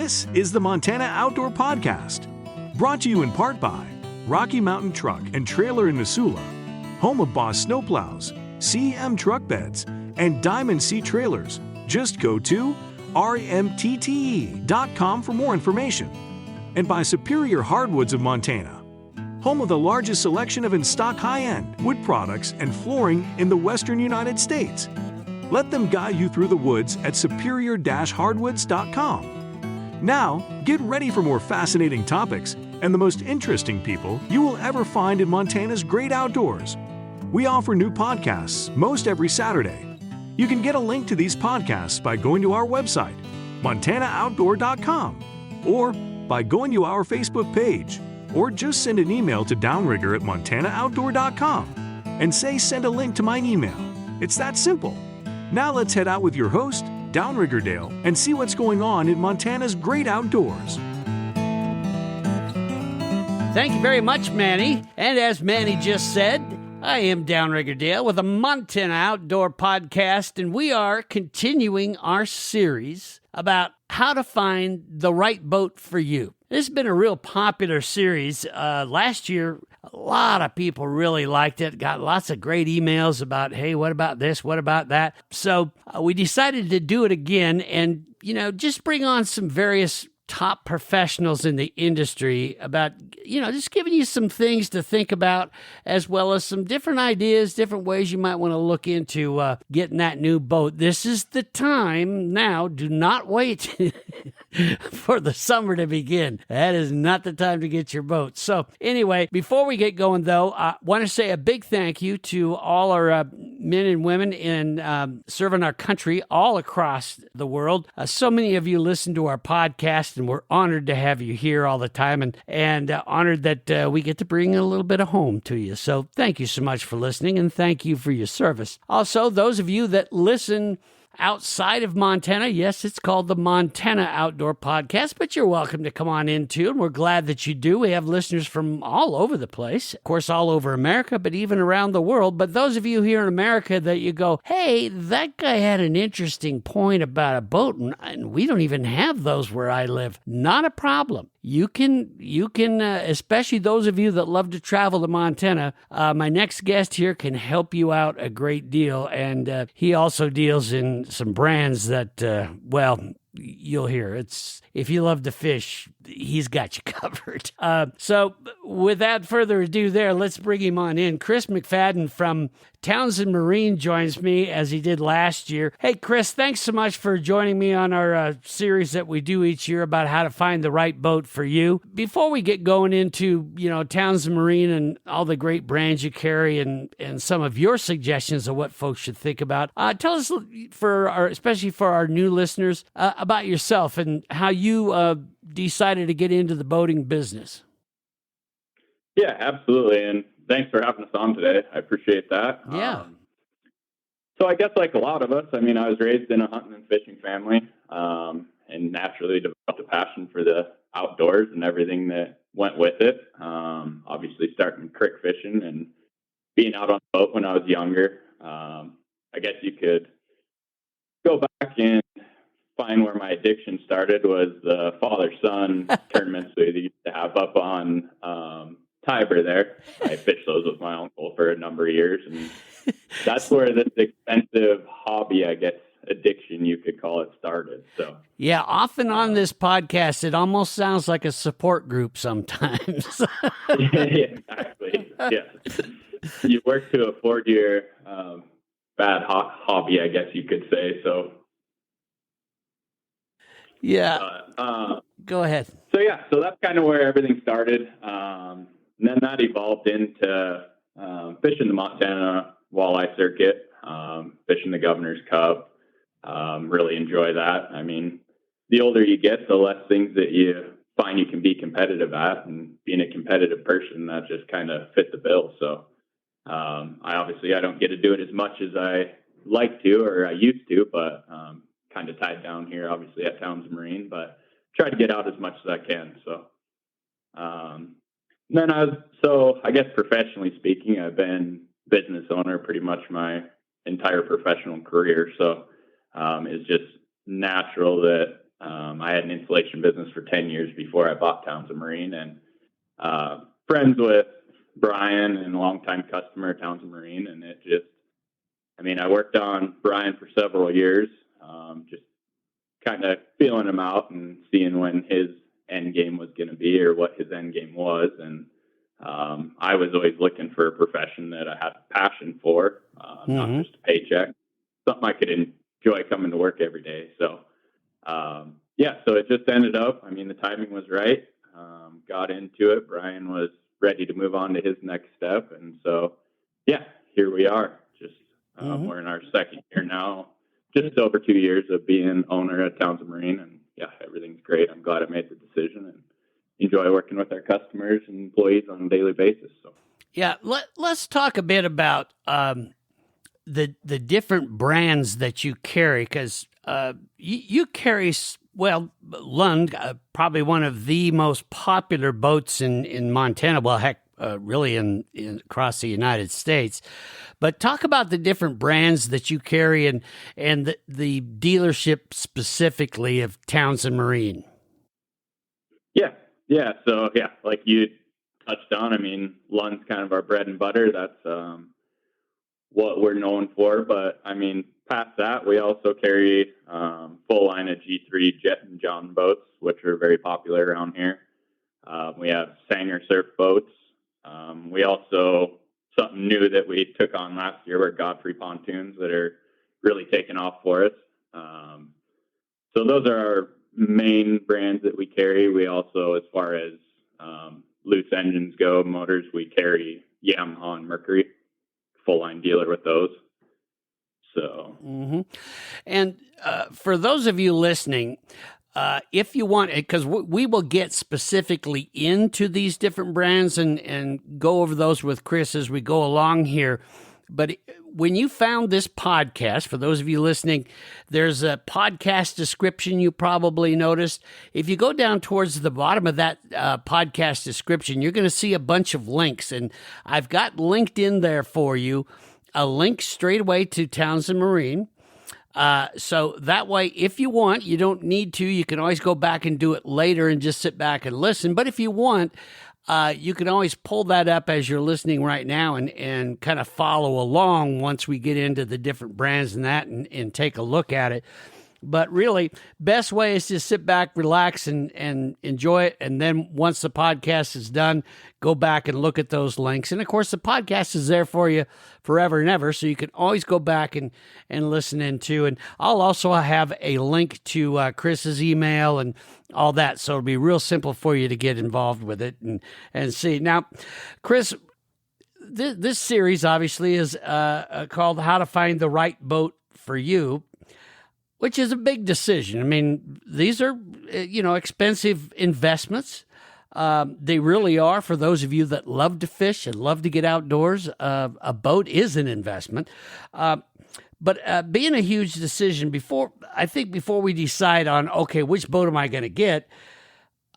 This is the Montana Outdoor Podcast, brought to you in part by Rocky Mountain Truck and Trailer in Missoula, home of Boss Snowplows, CM Truck Beds, and Diamond Sea Trailers. Just go to rmtte.com for more information. And by Superior Hardwoods of Montana, home of the largest selection of in-stock high-end wood products and flooring in the western United States. Let them guide you through the woods at superior-hardwoods.com. Now, get ready for more fascinating topics and the most interesting people you will ever find in Montana's great outdoors. We offer new podcasts most every Saturday. You can get a link to these podcasts by going to our website, montanooutdoor.com, or by going to our Facebook page, or just send an email to Downrigger at montanooutdoor.com and say send a link to my email. It's that simple. Now let's head out with your host, Downrigger Dale, and see what's going on in Montana's great outdoors. Thank you very much, Manny. And as Manny just said, I am Downrigger Dale with a Montana Outdoor Podcast, and we are continuing our series about how to find the right boat for you. This has been a real popular series. Last year, a lot of people really liked it, got lots of great emails about, hey, what about this? What about that? So we decided to do it again and, just bring on some various top professionals in the industry about, just giving you some things to think about, as well as some different ideas, different ways you might want to look into getting that new boat. This is the time now. Do not wait for the summer to begin. That is not the time to get your boat. So anyway, before we get going, though, I want to say a big thank you to all our men and women in serving our country all across the world. So many of you listen to our podcast, and we're honored to have you here all the time, and honored that we get to bring a little bit of home to you. So thank you so much for listening, and thank you for your service. Also, those of you that listen outside of Montana, yes, it's called the Montana Outdoor Podcast, but you're welcome to come on in too, and we're glad that you do. We have listeners from all over the place, of course, all over America, but even around the world. But those of you here in America that you go, hey, that guy had an interesting point about a boat, and we don't even have those where I live. Not a problem. You can, especially those of you that love to travel to Montana, my next guest here can help you out a great deal, and he also deals in some brands that, you'll hear. If you love to fish, he's got you covered. So without further ado there, let's bring him on in. Chris McFadden from Townsend Marine joins me as he did last year. Hey, Chris, thanks so much for joining me on our series that we do each year about how to find the right boat for you. Before we get going into, Townsend Marine and all the great brands you carry and some of your suggestions of what folks should think about, tell us, especially for our new listeners, about yourself and how you decided to get into the boating business. Yeah, absolutely. And thanks for having us on today. I appreciate that. Yeah. So I guess like a lot of us, I was raised in a hunting and fishing family, and naturally developed a passion for the outdoors and everything that went with it. Obviously starting creek fishing and being out on the boat when I was younger. I guess you could go back and find where my addiction started was the father-son tournaments we used to have up on Tiber there. I fished those with my uncle for a number of years, and that's where this expensive hobby, I guess, addiction, you could call it, started. So yeah, often on this podcast, it almost sounds like a support group sometimes. Yeah, exactly. Yeah. You work to afford your bad hobby, I guess you could say. So yeah. Go ahead. So that's kind of where everything started. And then that evolved into fishing the Montana walleye circuit, fishing the Governor's Cup. Really enjoy that. The older you get, the less things that you find you can be competitive at, and being a competitive person, that just kind of fit the bill. So I don't get to do it as much as I like to or I used to, but kind of tied down here, obviously, at Townsend Marine, but try to get out as much as I can. So, I guess professionally speaking, I've been business owner pretty much my entire professional career. So, it's just natural that I had an installation business for 10 years before I bought Townsend Marine, and friends with Brian and longtime customer Townsend Marine. And it just, I worked on Brian for several years, just kind of feeling him out and seeing when his end game was going to be or what his end game was. And I was always looking for a profession that I had a passion for, not just a paycheck, something I could enjoy coming to work every day. So, so it just ended up, the timing was right. Got into it. Brian was ready to move on to his next step. And so, here we are. Just, we're in our second year now, just over 2 years of being owner at Townsend Marine. And everything's great. I'm glad I made the decision and enjoy working with our customers and employees on a daily basis. So, let's talk a bit about the different brands that you carry, because you carry, Lund, probably one of the most popular boats in Montana. Well, heck, really in across the United States. But talk about the different brands that you carry and the dealership specifically of Townsend Marine. So, like you touched on, Lund's kind of our bread and butter. That's what we're known for. But, past that, we also carry full line of G3 Jet and John boats, which are very popular around here. We have Sanger surf boats. We also, something new that we took on last year, were Godfrey pontoons that are really taking off for us. So those are our main brands that we carry. We also, as far as loose engines go, motors, we carry Yamaha and Mercury, full line dealer with those. So, and for those of you listening, if you want, because we will get specifically into these different brands and go over those with Chris as we go along here. But when you found this podcast, for those of you listening, there's a podcast description you probably noticed. If you go down towards the bottom of that podcast description, you're going to see a bunch of links. And I've got linked in there for you a link straight away to Townsend Marine. So that way, if you want, you don't need to, you can always go back and do it later and just sit back and listen. But if you want, you can always pull that up as you're listening right now and kind of follow along once we get into the different brands and that and take a look at it. But really, best way is to sit back, relax, and enjoy it. And then once the podcast is done, go back and look at those links. And, of course, the podcast is there for you forever and ever, so you can always go back and listen into. And I'll also have a link to Chris's email and all that, so it'll be real simple for you to get involved with it and see. Now, Chris, this series obviously is called How to Find the Right Boat for You, which is a big decision. These are, expensive investments. They really are for those of you that love to fish and love to get outdoors. A boat is an investment. But being a huge decision, before we decide on, okay, which boat am I going to get,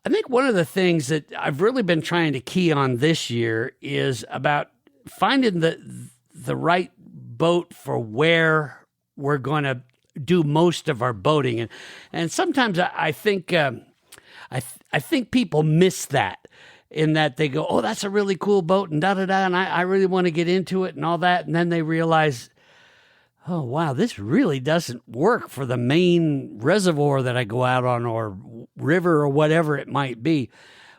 I think one of the things that I've really been trying to key on this year is about finding the right boat for where we're going to do most of our boating, and sometimes I think I think people miss that, in that they go, oh, that's a really cool boat and da da da, and I really want to get into it and all that, and then they realize, oh wow, this really doesn't work for the main reservoir that I go out on, or river, or whatever it might be.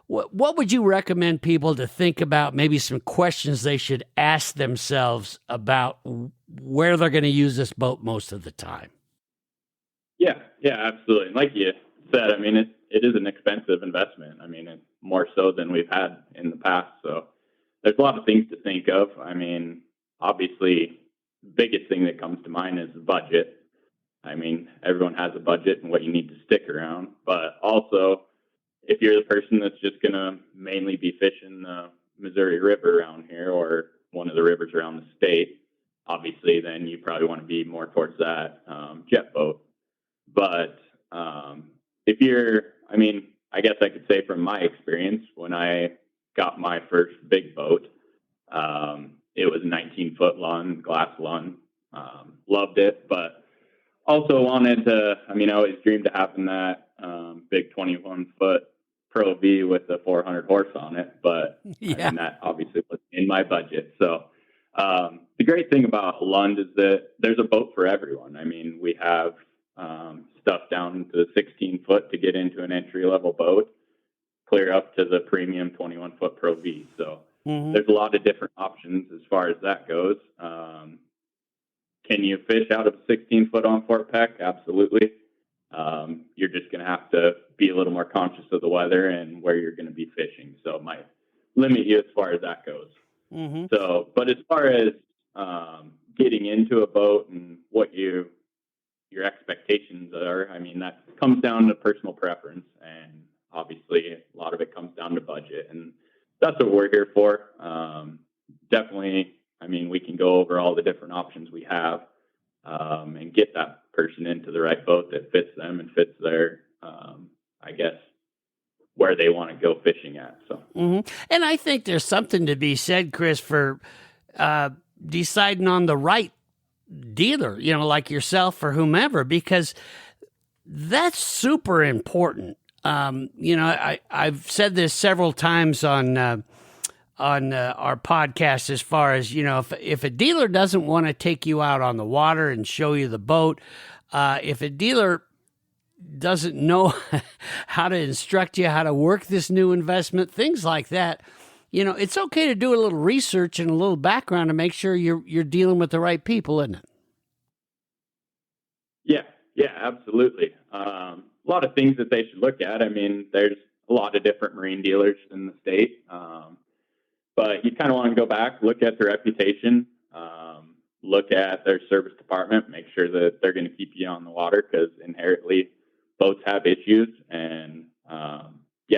What would you recommend people to think about? Maybe some questions they should ask themselves about where they're going to use this boat most of the time. Yeah, absolutely. And like you said, it is an expensive investment. It's more so than we've had in the past. So there's a lot of things to think of. Obviously, the biggest thing that comes to mind is the budget. Everyone has a budget and what you need to stick around. But also, if you're the person that's just going to mainly be fishing the Missouri River around here, or one of the rivers around the state, obviously, then you probably want to be more towards that jet boat. But if you're, I guess I could say from my experience, when I got my first big boat, it was a 19-foot Lund, glass Lund. Loved it, but also wanted to, I always dreamed of having that big 21-foot Pro V with a 400 horse on it, but Yeah. I mean, that obviously was in my budget. So the great thing about Lund is that there's a boat for everyone. I mean, we have stuff down to 16-foot to get into an entry-level boat, clear up to the premium 21-foot Pro V. So there's a lot of different options as far as that goes. Can you fish out of 16-foot on Fort Peck? Absolutely. You're just going to have to be a little more conscious of the weather and where you're going to be fishing. So it might limit you as far as that goes. So, but as far as getting into a boat and what your expectations are, I mean, that comes down to personal preference. And obviously, a lot of it comes down to budget. And that's what we're here for. Definitely, I mean, we can go over all the different options we have and get that person into the right boat that fits them and fits their, I guess, where they want to go fishing at. So, And I think there's something to be said, Chris, for deciding on the right dealer, like yourself or whomever, because that's super important. I've said this several times on our podcast, as far as, if a dealer doesn't want to take you out on the water and show you the boat, if a dealer doesn't know how to instruct you how to work this new investment, things like that, it's okay to do a little research and a little background to make sure you're dealing with the right people, isn't it? Yeah, absolutely. A lot of things that they should look at. I mean, there's a lot of different marine dealers in the state. But you kind of want to go back, look at their reputation, look at their service department, make sure that they're going to keep you on the water, because inherently boats have issues. And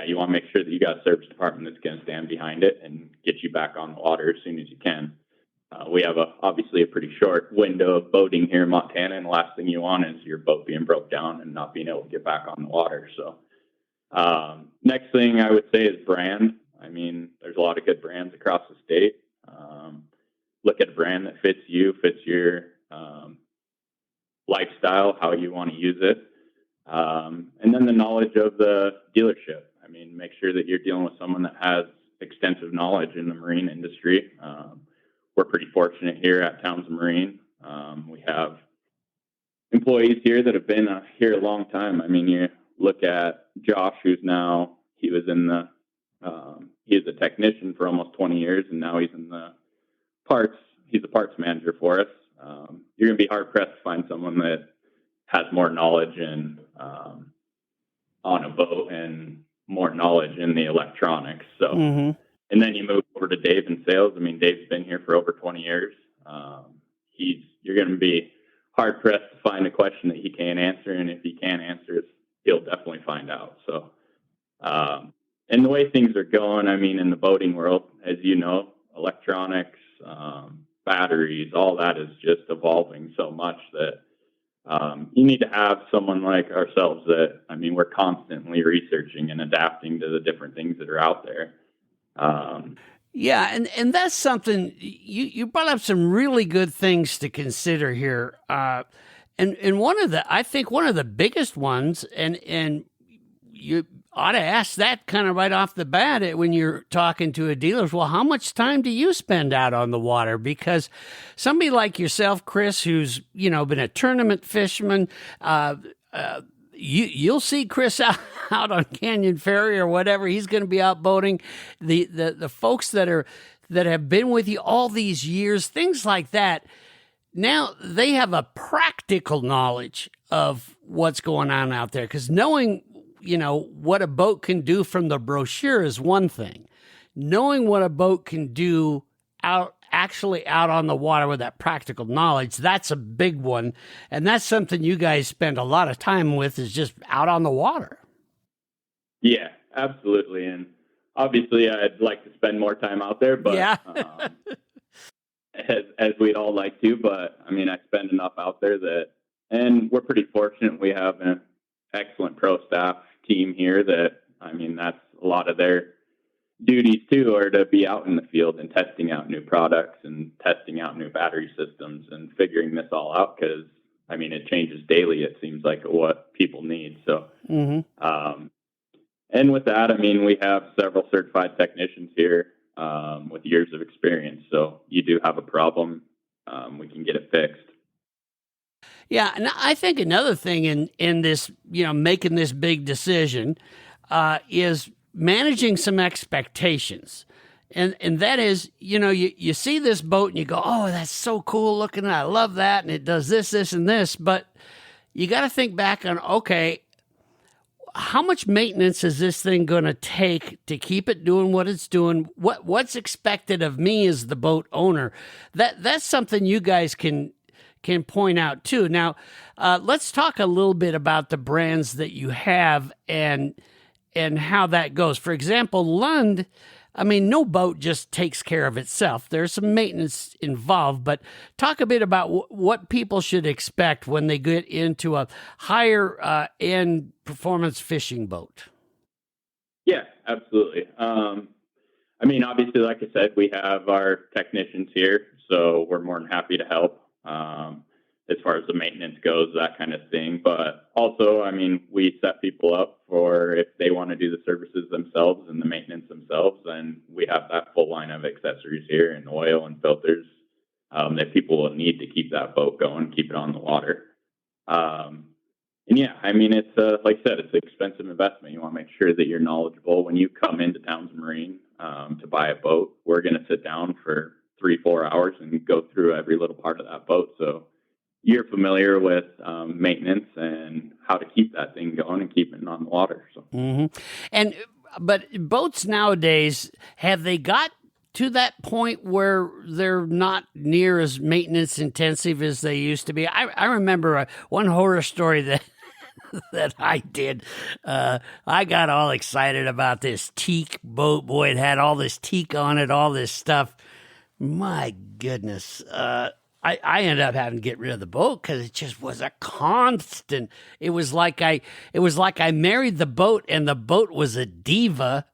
you want to make sure that you got a service department that's going to stand behind it and get you back on the water as soon as you can. We have obviously a pretty short window of boating here in Montana, and the last thing you want is your boat being broke down and not being able to get back on the water. So next thing I would say is brand. I mean, there's a lot of good brands across the state. Look at a brand that fits you, fits your lifestyle, how you want to use it. And then the knowledge of the dealership. I mean, make sure that you're dealing with someone that has extensive knowledge in the marine industry. We're pretty fortunate here at Townsend Marine. We have employees here that have been here a long time. I mean, you look at Josh, he was in the he's a technician for almost 20 years, and now he's in the parts. He's a parts manager for us. You're going to be hard pressed to find someone that has more knowledge on a boat and more knowledge in the electronics. So, and then you move over to Dave in sales. I mean, Dave's been here for over 20 years. You're going to be hard pressed to find a question that he can't answer, and if he can't answer it, he'll definitely find out. So, and the way things are going, I mean, in the boating world, as you know, electronics, batteries, all that is just evolving so much that you need to have someone like ourselves that, I mean, we're constantly researching and adapting to the different things that are out there. And that's something you brought up, some really good things to consider here. And I think one of the biggest ones, and you ought to ask that kind of right off the bat when you're talking to a dealer, is, well, how much time do you spend out on the water? Because somebody like yourself, Chris, who's, been a tournament fisherman, you'll see Chris out on Canyon Ferry or whatever. He's going to be out boating. The folks that have been with you all these years, things like that, now they have a practical knowledge of what's going on out there, because knowing what a boat can do from the brochure is one thing. Knowing what a boat can do out on the water with that practical knowledge, that's a big one. And that's something you guys spend a lot of time with, is just out on the water. Yeah, absolutely. And obviously I'd like to spend more time out there, but as we'd all like to, but I mean, I spend enough out there and we're pretty fortunate. We have an excellent pro staff team here that, I mean, that's a lot of their duties too, are to be out in the field and testing out new products and testing out new battery systems and figuring this all out, because I mean, it changes daily, it seems like, what people need. So, and with that, I mean, we have several certified technicians here with years of experience. So you do have a problem, we can get it fixed. Yeah, and I think another thing in this, making this big decision is managing some expectations. And that is, you see this boat and you go, oh, that's so cool looking. I love that. And it does this, this, and this. But you got to think back on, okay, how much maintenance is this thing going to take to keep it doing what it's doing? What's expected of me as the boat owner? That's something you guys can point out too. Now, let's talk a little bit about the brands that you have and how that goes. For example, Lund, I mean, no boat just takes care of itself. There's some maintenance involved, but talk a bit about what people should expect when they get into a higher end performance fishing boat. Yeah, absolutely. I mean, obviously, like I said, we have our technicians here, so we're more than happy to help as far as the maintenance goes, that kind of thing. But also, I mean, we set people up for if they want to do the services themselves and the maintenance themselves, then we have that full line of accessories here and oil and filters that people will need to keep that boat going, keep it on the water. And yeah, I mean, it's like I said, it's an expensive investment. You want to make sure that you're knowledgeable. When you come into Townsend Marine to buy a boat, we're going to sit down for 3-4 hours and go through every little part of that boat. So you're familiar with maintenance and how to keep that thing going and keep it on the water. So, but boats nowadays, have they got to that point where they're not near as maintenance intensive as they used to be? I remember one horror story that I did. I got all excited about this teak boat. Boy, it had all this teak on it, all this stuff. My goodness. I ended up having to get rid of the boat because it just was a constant. It was like I married the boat and the boat was a diva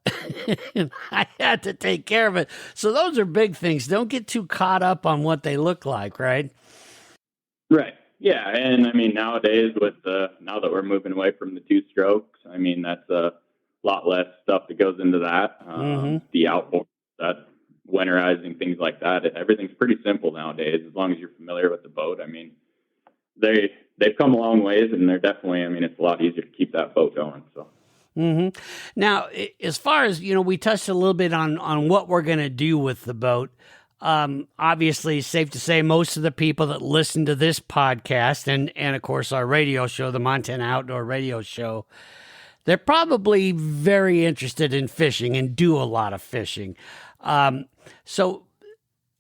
and I had to take care of it. So those are big things. Don't get too caught up on what they look like, right? Right. Yeah. And I mean, nowadays now that we're moving away from the 2 strokes, I mean, that's a lot less stuff that goes into that. The outboard, that winterizing, things like that. Everything's pretty simple nowadays, as long as you're familiar with the boat. I mean, they've come a long ways, and they're definitely, I mean, it's a lot easier to keep that boat going. So. Now, as far as, we touched a little bit on what we're going to do with the boat. Obviously, it's safe to say most of the people that listen to this podcast and of course our radio show, the Montana Outdoor Radio Show, they're probably very interested in fishing and do a lot of fishing. So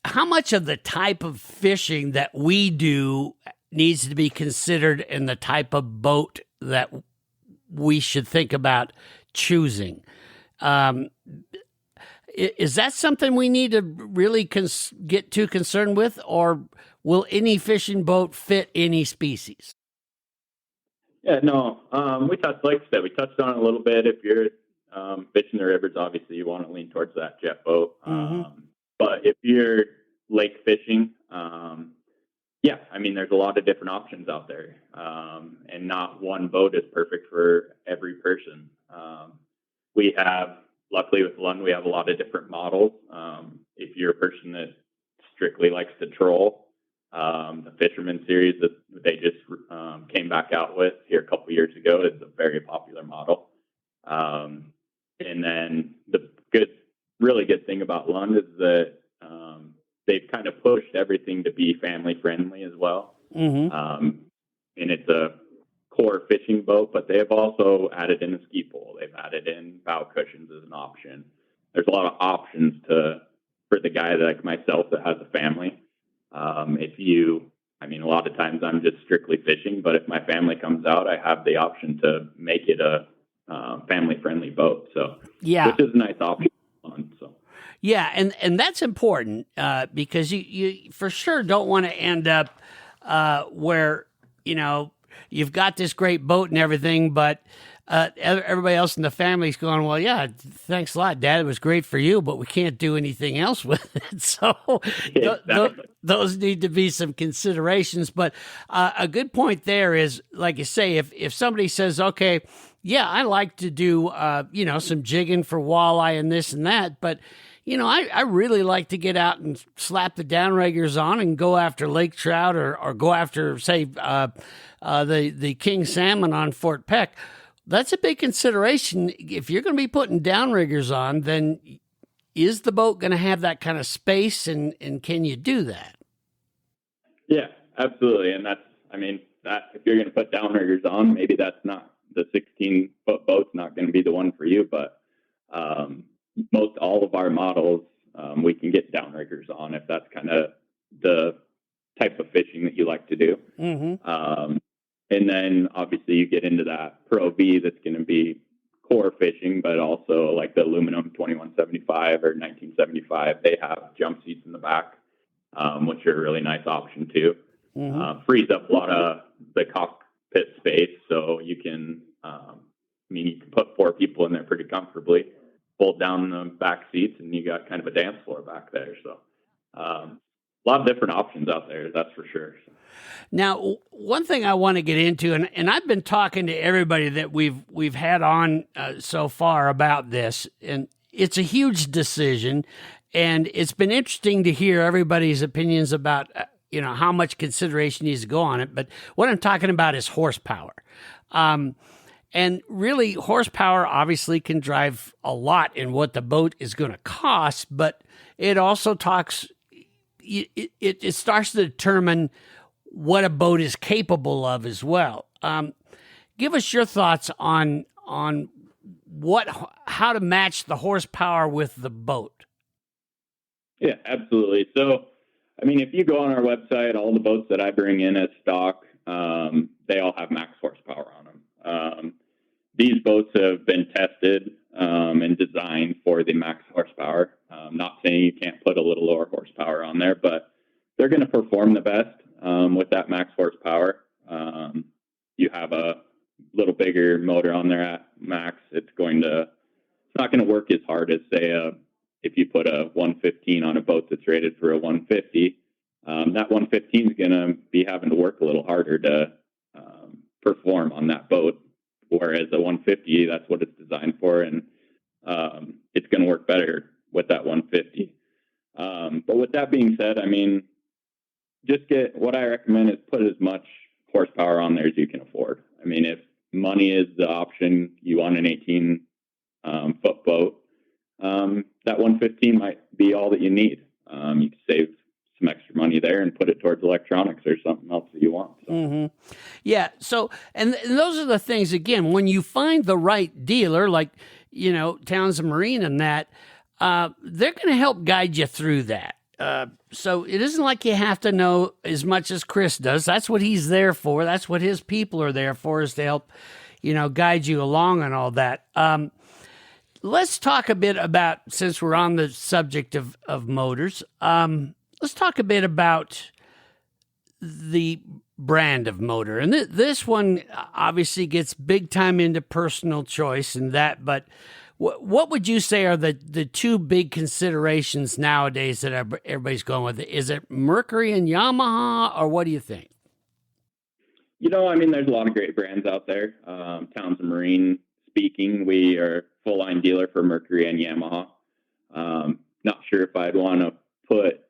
how much of the type of fishing that we do needs to be considered in the type of boat that we should think about choosing? Is that something we need to really get too concerned with, or will any fishing boat fit any species? Yeah, no, like I said, we touched on it a little bit. If you're fishing the rivers, obviously you want to lean towards that jet boat. But if you're lake fishing, yeah, I mean, there's a lot of different options out there. And not one boat is perfect for every person. Luckily with Lund, we have a lot of different models. If you're a person that strictly likes to troll, the Fisherman series that they just came back out with here a couple years ago is a very popular model. And then the really good thing about Lund is that they've kind of pushed everything to be family friendly as well. And it's a core fishing boat, but they have also added in a ski pole. They've added in bow cushions as an option. There's a lot of options for the guy like myself that has a family. A lot of times I'm just strictly fishing, but if my family comes out, I have the option to make it a family-friendly boat. So, yeah, which is a nice option. So, yeah, and that's important because you for sure don't want to end up where you've got this great boat and everything, but everybody else in the family's going, well, yeah, thanks a lot, Dad. It was great for you, but we can't do anything else with it. So those need to be some considerations. But a good point there is, like you say, if somebody says, okay, yeah, I like to do, some jigging for walleye and this and that, but I really like to get out and slap the downriggers on and go after lake trout or go after, say, the king salmon on Fort Peck. That's a big consideration. If you're going to be putting downriggers on, then is the boat going to have that kind of space, and can you do that? Yeah, absolutely. And that if you're going to put downriggers on, maybe that's not the 16-foot boat's not going to be the one for you, but most all of our models, we can get downriggers on if that's kind of the type of fishing that you like to do. Mm-hmm. And then obviously you get into that Pro V that's going to be core fishing, but also like the aluminum 2175 or 1975. They have jump seats in the back, which are a really nice option too. Mm-hmm. Frees up a lot of the cockpit space, so you can, you can put 4 people in there pretty comfortably. Fold down the back seats, and you got kind of a dance floor back there. So, a lot of different options out there, that's for sure. Now, one thing I want to get into, and I've been talking to everybody that we've had on so far about this, and it's a huge decision, and it's been interesting to hear everybody's opinions about how much consideration needs to go on it. But what I'm talking about is horsepower. And really, horsepower obviously can drive a lot in what the boat is going to cost, but it also it starts to determine what a boat is capable of as well. Give us your thoughts on how to match the horsepower with the boat. Yeah, absolutely. So, if you go on our website, all the boats that I bring in as stock, they all have max horsepower on them. These boats have been tested and designed for the max horsepower. Not saying you can't put a little lower horsepower on there, but they're going to perform the best with that max horsepower. You have a little bigger motor on there at max. It's not going to work as hard as, say, if you put a 115 on a boat that's rated for a 150. That 115 is going to be having to work a little harder to perform on that boat. Whereas a 150, that's what it's designed for, and it's going to work better with that 150. But with that being said, what I recommend is put as much horsepower on there as you can afford. If money is the option, you want an 18-foot boat, that 115 might be all that you need. You can save some extra money there and put it towards electronics or something else that you want. So. Mm-hmm. Yeah. So, and those are the things, again, when you find the right dealer, like, Townsend Marine and that, they're going to help guide you through that. So it isn't like you have to know as much as Chris does. That's what he's there for. That's what his people are there for, is to help, guide you along and all that. Let's talk a bit about, since we're on the subject of motors, let's talk a bit about the brand of motor. And this one obviously gets big time into personal choice and that, but what would you say are the 2 big considerations nowadays that everybody's going with? Is it Mercury and Yamaha, or what do you think? There's a lot of great brands out there. Townsend Marine speaking, we are full line dealer for Mercury and Yamaha. Not sure if I'd want to put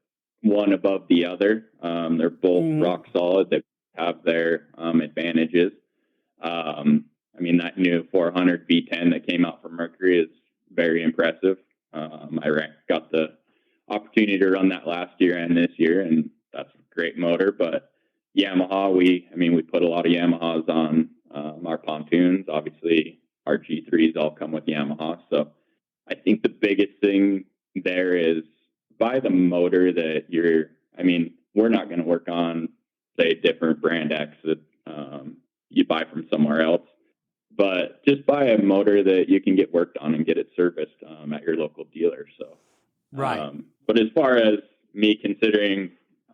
one above the other. They're both rock solid. They have their advantages. That new 400 V10 that came out from Mercury is very impressive. I got the opportunity to run that last year and this year, and that's a great motor. But Yamaha, we put a lot of Yamahas on our pontoons. Obviously, our G3s all come with Yamaha. So I think the biggest thing there is buy the motor that we're not going to work on, say, different brand X that you buy from somewhere else. But just buy a motor that you can get worked on and get it serviced at your local dealer. So, right. But as far as me considering,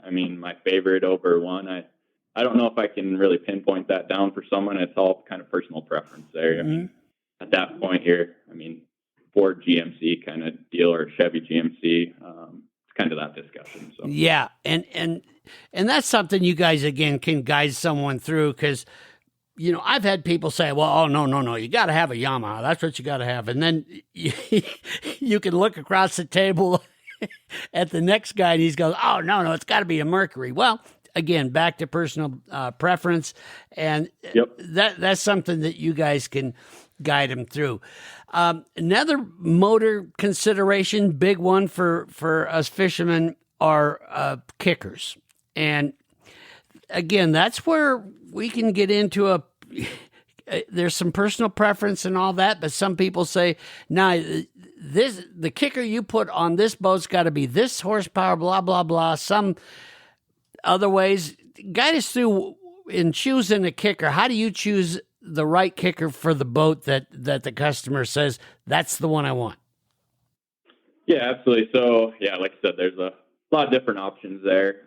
my favorite over one, I don't know if I can really pinpoint that down for someone. It's all kind of personal preference there. Mm-hmm. at that point here, I mean, Ford GMC kind of deal or Chevy GMC. It's kind of that discussion. So yeah, and that's something you guys again can guide someone through, because I've had people say, well, oh, no, you got to have a Yamaha. That's what you got to have. And then you can look across the table at the next guy and he's goes, oh, no, it's got to be a Mercury. Well, again, back to personal preference. And yep. that's something that you guys can guide them through. Another motor consideration, big one for us fishermen, are kickers. And again, that's where we can get into there's some personal preference and all that, but some people say, nah, the kicker you put on this boat's got to be this horsepower, blah, blah, blah. Some other ways. Guide us through in choosing a kicker. How do you choose the right kicker for the boat that the customer says, that's the one I want? Yeah, absolutely. So, yeah, like I said, there's a lot of different options there.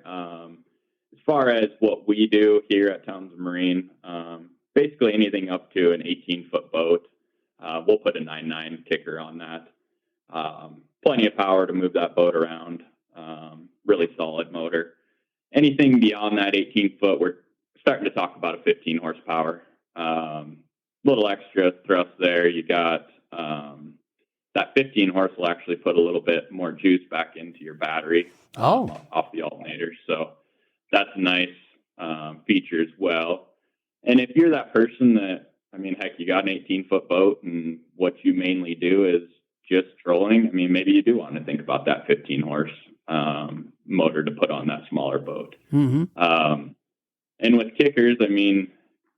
As far as what we do here at Townsend Marine, basically anything up to an 18-foot boat, we'll put a 9.9 kicker on that. Plenty of power to move that boat around, really solid motor. Anything beyond that 18-foot, we're starting to talk about a 15 horsepower. Little extra thrust there. You got that 15 horse will actually put a little bit more juice back into your battery off the alternator. So that's a nice feature as well. And if you're that person that, I mean, heck, you got an 18-foot boat and what you mainly do is just trolling, I mean, maybe you do want to think about that 15 horse motor to put on that smaller boat. Mm-hmm. And with kickers, I mean,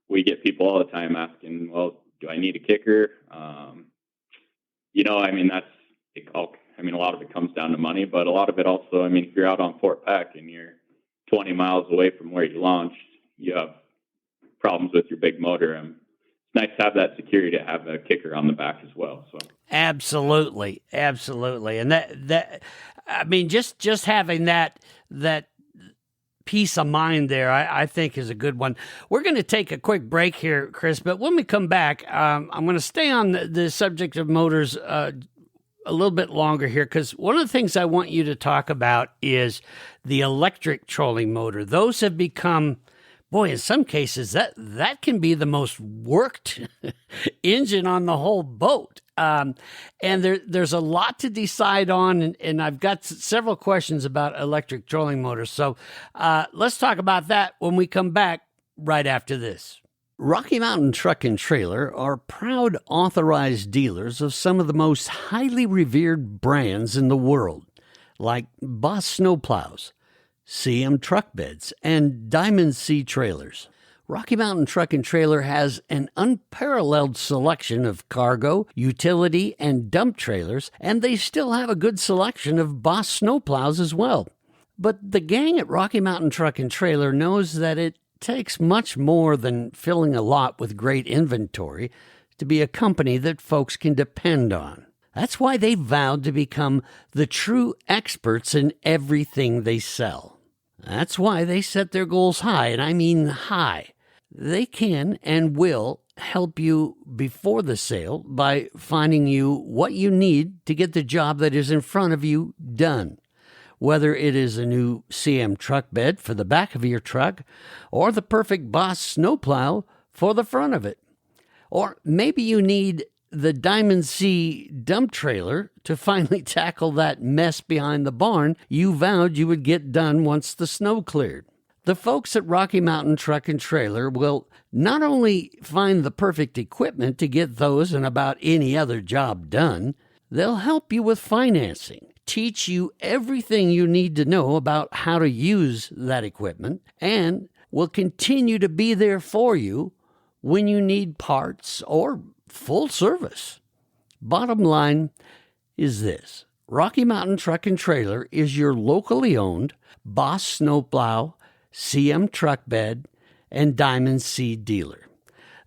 we get people all the time asking, well, do I need a kicker? I mean, a lot of it comes down to money, but a lot of it also, I mean, if you're out on Fort Peck and you're 20 miles away from where you launched, you have problems with your big motor. And it's nice to have that security to have a kicker on the back as well. So absolutely. And that I mean, just having that peace of mind there, I think is a good one. We're going to take a quick break here, Chris, but when we come back, I'm going to stay on the subject of motors a little bit longer here, because one of the things I want you to talk about is the electric trolling motor. Those have become, boy, in some cases, that can be the most worked engine on the whole boat. And there's a lot to decide on, and I've got several questions about electric trolling motors. So let's talk about that when we come back right after this. Rocky Mountain Truck and Trailer are proud authorized dealers of some of the most highly revered brands in the world, like Boss Snowplows, CM Truck Beds, and Diamond C Trailers. Rocky Mountain Truck and Trailer has an unparalleled selection of cargo, utility, and dump trailers, and they still have a good selection of Boss snowplows as well. But the gang at Rocky Mountain Truck and Trailer knows that it takes much more than filling a lot with great inventory to be a company that folks can depend on. That's why they vowed to become the true experts in everything they sell. That's why they set their goals high, and I mean high. They can and will help you before the sale by finding you what you need to get the job that is in front of you done. Whether it is a new CM truck bed for the back of your truck, or the perfect Boss snowplow for the front of it. Or maybe you need the Diamond C dump trailer to finally tackle that mess behind the barn you vowed you would get done once the snow cleared. The folks at Rocky Mountain Truck and Trailer will not only find the perfect equipment to get those and about any other job done, they'll help you with financing, teach you everything you need to know about how to use that equipment, and will continue to be there for you when you need parts or full service. Bottom line is this: Rocky Mountain Truck and Trailer is your locally owned Boss snowplow, CM truck bed, and Diamond C dealer.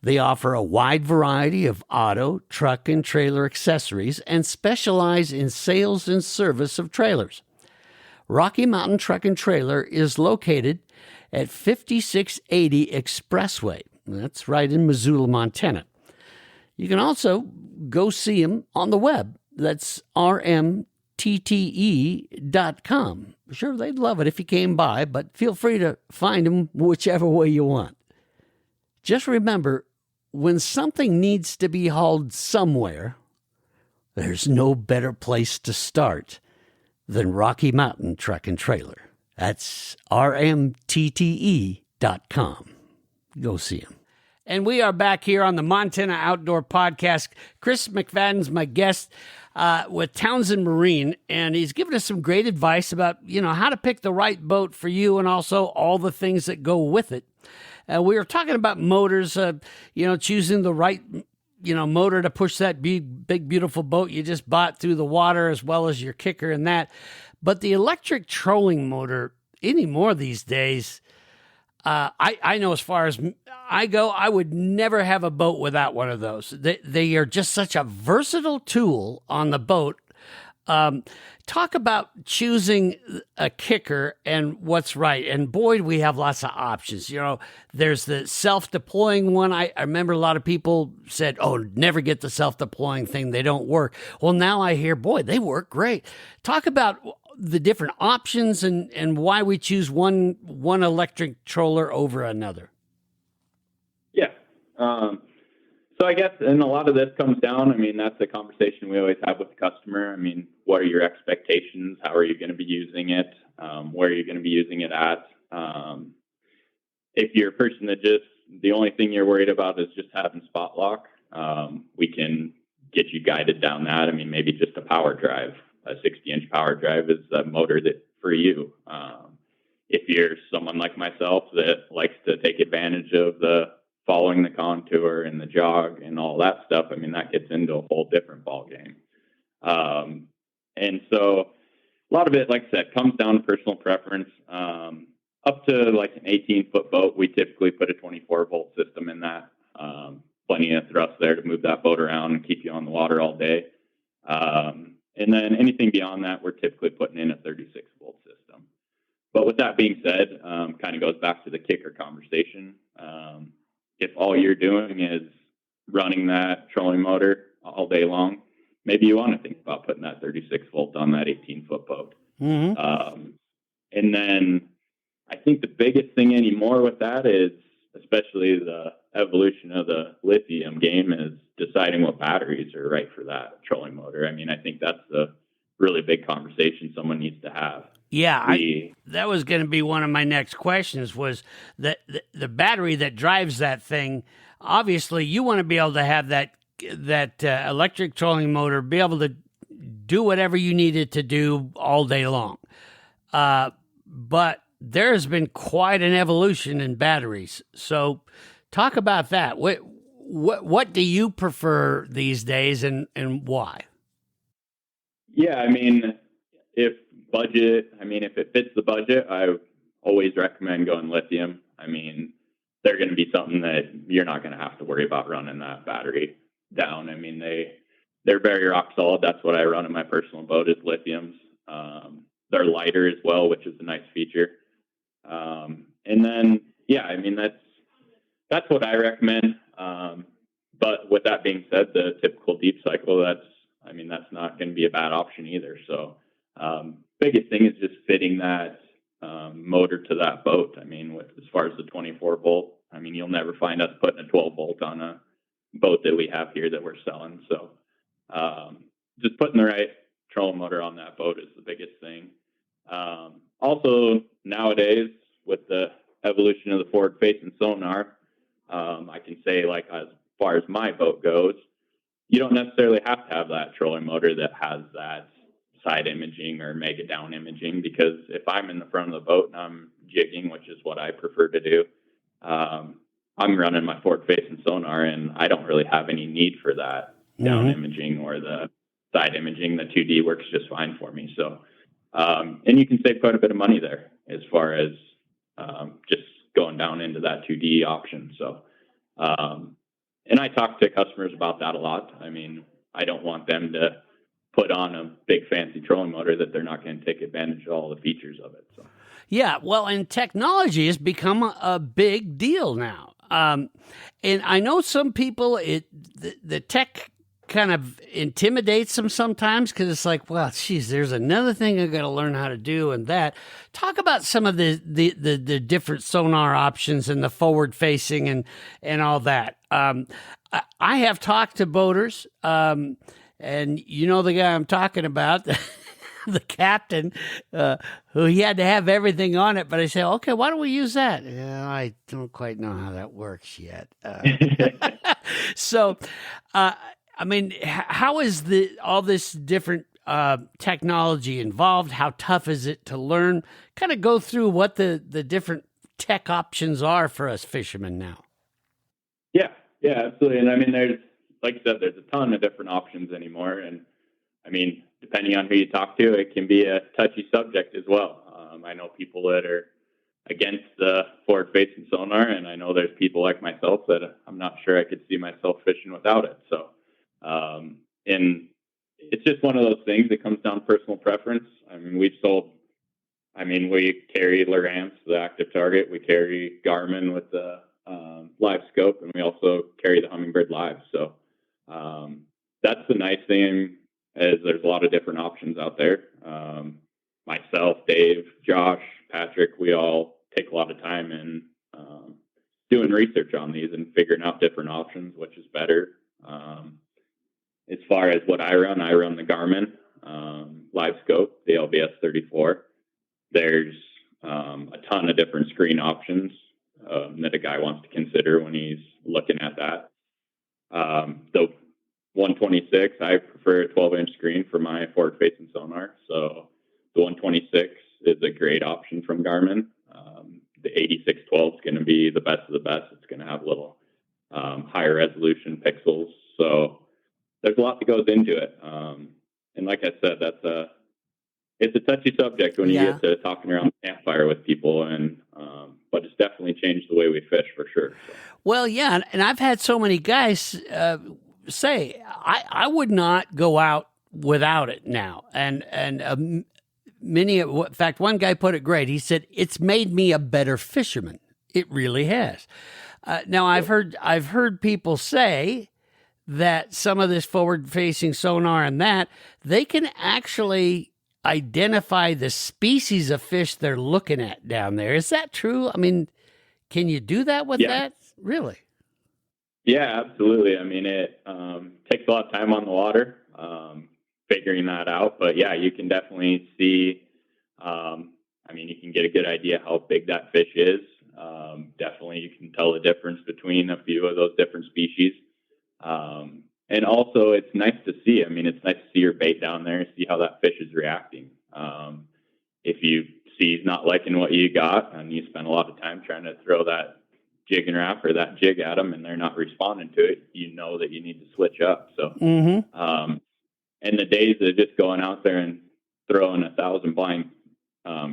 They offer a wide variety of auto, truck, and trailer accessories and specialize in sales and service of trailers. Rocky Mountain Truck and Trailer is located at 5680 Expressway. That's right in Missoula, Montana. You can also go see them on the web. That's rmtte.com. Sure, they'd love it if you came by, but feel free to find them whichever way you want. Just remember, when something needs to be hauled somewhere, there's no better place to start than Rocky Mountain Truck and Trailer. That's rmtte.com. Go see them. And we are back here on the Montana Outdoor Podcast. Chris McFadden's my guest with Townsend Marine, and he's given us some great advice about, how to pick the right boat for you and also all the things that go with it. We were talking about motors, choosing the right, motor to push that big, beautiful boat you just bought through the water, as well as your kicker and that. But the electric trolling motor anymore these days, I know as far as I go, I would never have a boat without one of those. They are just such a versatile tool on the boat. Talk about choosing a kicker and what's right. And boy, we have lots of options. There's the self-deploying one. I remember a lot of people said, oh, never get the self-deploying thing. They don't work. Well, now I hear, boy, they work great. Talk about the different options and why we choose one electric troller over another. Yeah. So I guess, and a lot of this comes down, that's the conversation we always have with the customer. What are your expectations? How are you going to be using it? Where are you going to be using it at? If you're a person that the only thing you're worried about is just having spot lock, we can get you guided down that. Maybe just a power drive. A 60-inch power drive is a motor that for you. If you're someone like myself that likes to take advantage of the following the contour and the jog and all that stuff, that gets into a whole different ball game. And so a lot of it, like I said, comes down to personal preference. Up to like an 18-foot boat, we typically put a 24-volt system in that. Plenty of thrust there to move that boat around and keep you on the water all day. And then anything beyond that, we're typically putting in a 36-volt system. But with that being said, kind of goes back to the kicker conversation. If all you're doing is running that trolling motor all day long, maybe you want to think about putting that 36-volt on that 18-foot boat. Mm-hmm. And then I think the biggest thing anymore with that is, especially the evolution of the lithium game, is deciding what batteries are right for that trolling motor. I think that's a really big conversation someone needs to have. Yeah, that was going to be one of my next questions, was that the battery that drives that thing. Obviously, you want to be able to have that electric trolling motor be able to do whatever you need it to do all day long. But there has been quite an evolution in batteries. So talk about that. What do you prefer these days and why? Yeah, if it fits the budget, I always recommend going lithium. They're going to be something that you're not going to have to worry about running that battery down. They're very rock solid. That's what I run in my personal boat, is lithiums. They're lighter as well, which is a nice feature. And then, yeah, that's what I recommend. But with that being said, the typical deep cycle, that's not going to be a bad option either. So, biggest thing is just fitting that motor to that boat. As far as the 24 volt, you'll never find us putting a 12 volt on a boat that we have here that we're selling. So, just putting the right trolling motor on that boat is the biggest thing. Also, nowadays, with the evolution of the forward-facing sonar, I can say, like, as far as my boat goes, you don't necessarily have to have that trolling motor that has that side imaging or mega down imaging, because if I'm in the front of the boat and I'm jigging, which is what I prefer to do, I'm running my forward-facing sonar, and I don't really have any need for that down imaging or the side imaging. The 2D works just fine for me. So, and you can save quite a bit of money there as far as just going down into that 2D option. So, and I talk to customers about that a lot. I don't want them to put on a big fancy trolling motor that they're not going to take advantage of all the features of it. So. Yeah, well, and technology has become a big deal now. And I know some people, the tech kind of intimidates them sometimes because it's like, well, geez, there's another thing I got to learn how to do, and that. Talk about some of the different sonar options and the forward facing and all that. I have talked to boaters, and you know the guy I'm talking about. The captain, who he had to have everything on it, but I say, okay, why don't we use that? Yeah, I don't quite know how that works yet. So, I mean, how is all this different technology involved? How tough is it to learn? Kind of go through what the different tech options are for us fishermen now. Yeah, absolutely. And I mean, there's, like I said, there's a ton of different options anymore. And I mean, depending on who you talk to, it can be a touchy subject as well. I know people that are against the forward-facing sonar, and I know there's people like myself that I'm not sure I could see myself fishing without it. So, and it's just one of those things that comes down to personal preference. I mean, we carry Lowrance, the active target. We carry Garmin with the live scope, and we also carry the Humminbird Live. So that's the nice thing. As there's a lot of different options out there. Myself, Dave, Josh, Patrick, we all take a lot of time in doing research on these and figuring out different options, which is better. As far as what I run the Garmin live scope, the LBS 34. There's a ton of different screen options that a guy wants to consider when he's looking at that. The 126, I prefer a 12-inch screen for my forward-facing sonar. So the 126 is a great option from Garmin. The 8612 is going to be the best of the best. It's going to have little higher resolution pixels. So there's a lot that goes into it. And like I said, it's a touchy subject when you get to talking around the campfire with people, and but it's definitely changed the way we fish for sure. So. Well, yeah, and I've had so many guys say I would not go out without it now, and many. In fact, one guy put it great. He said it's made me a better fisherman. It really has. Now I've heard people say that some of this forward-facing sonar and that they can actually identify the species of fish they're looking at down there. Is that true? I mean, can you do that with that? Really? Yeah, absolutely. I mean, it takes a lot of time on the water figuring that out. But yeah, you can definitely see, I mean, you can get a good idea how big that fish is. Definitely you can tell the difference between a few of those different species. And also it's nice to see. I mean, it's nice to see your bait down there and see how that fish is reacting. If you see he's not liking what you got and you spend a lot of time trying to throw that jig and wrap or that jig at them and they're not responding to it, you know that you need to switch up. So, and the days of just going out there and throwing 1,000 blind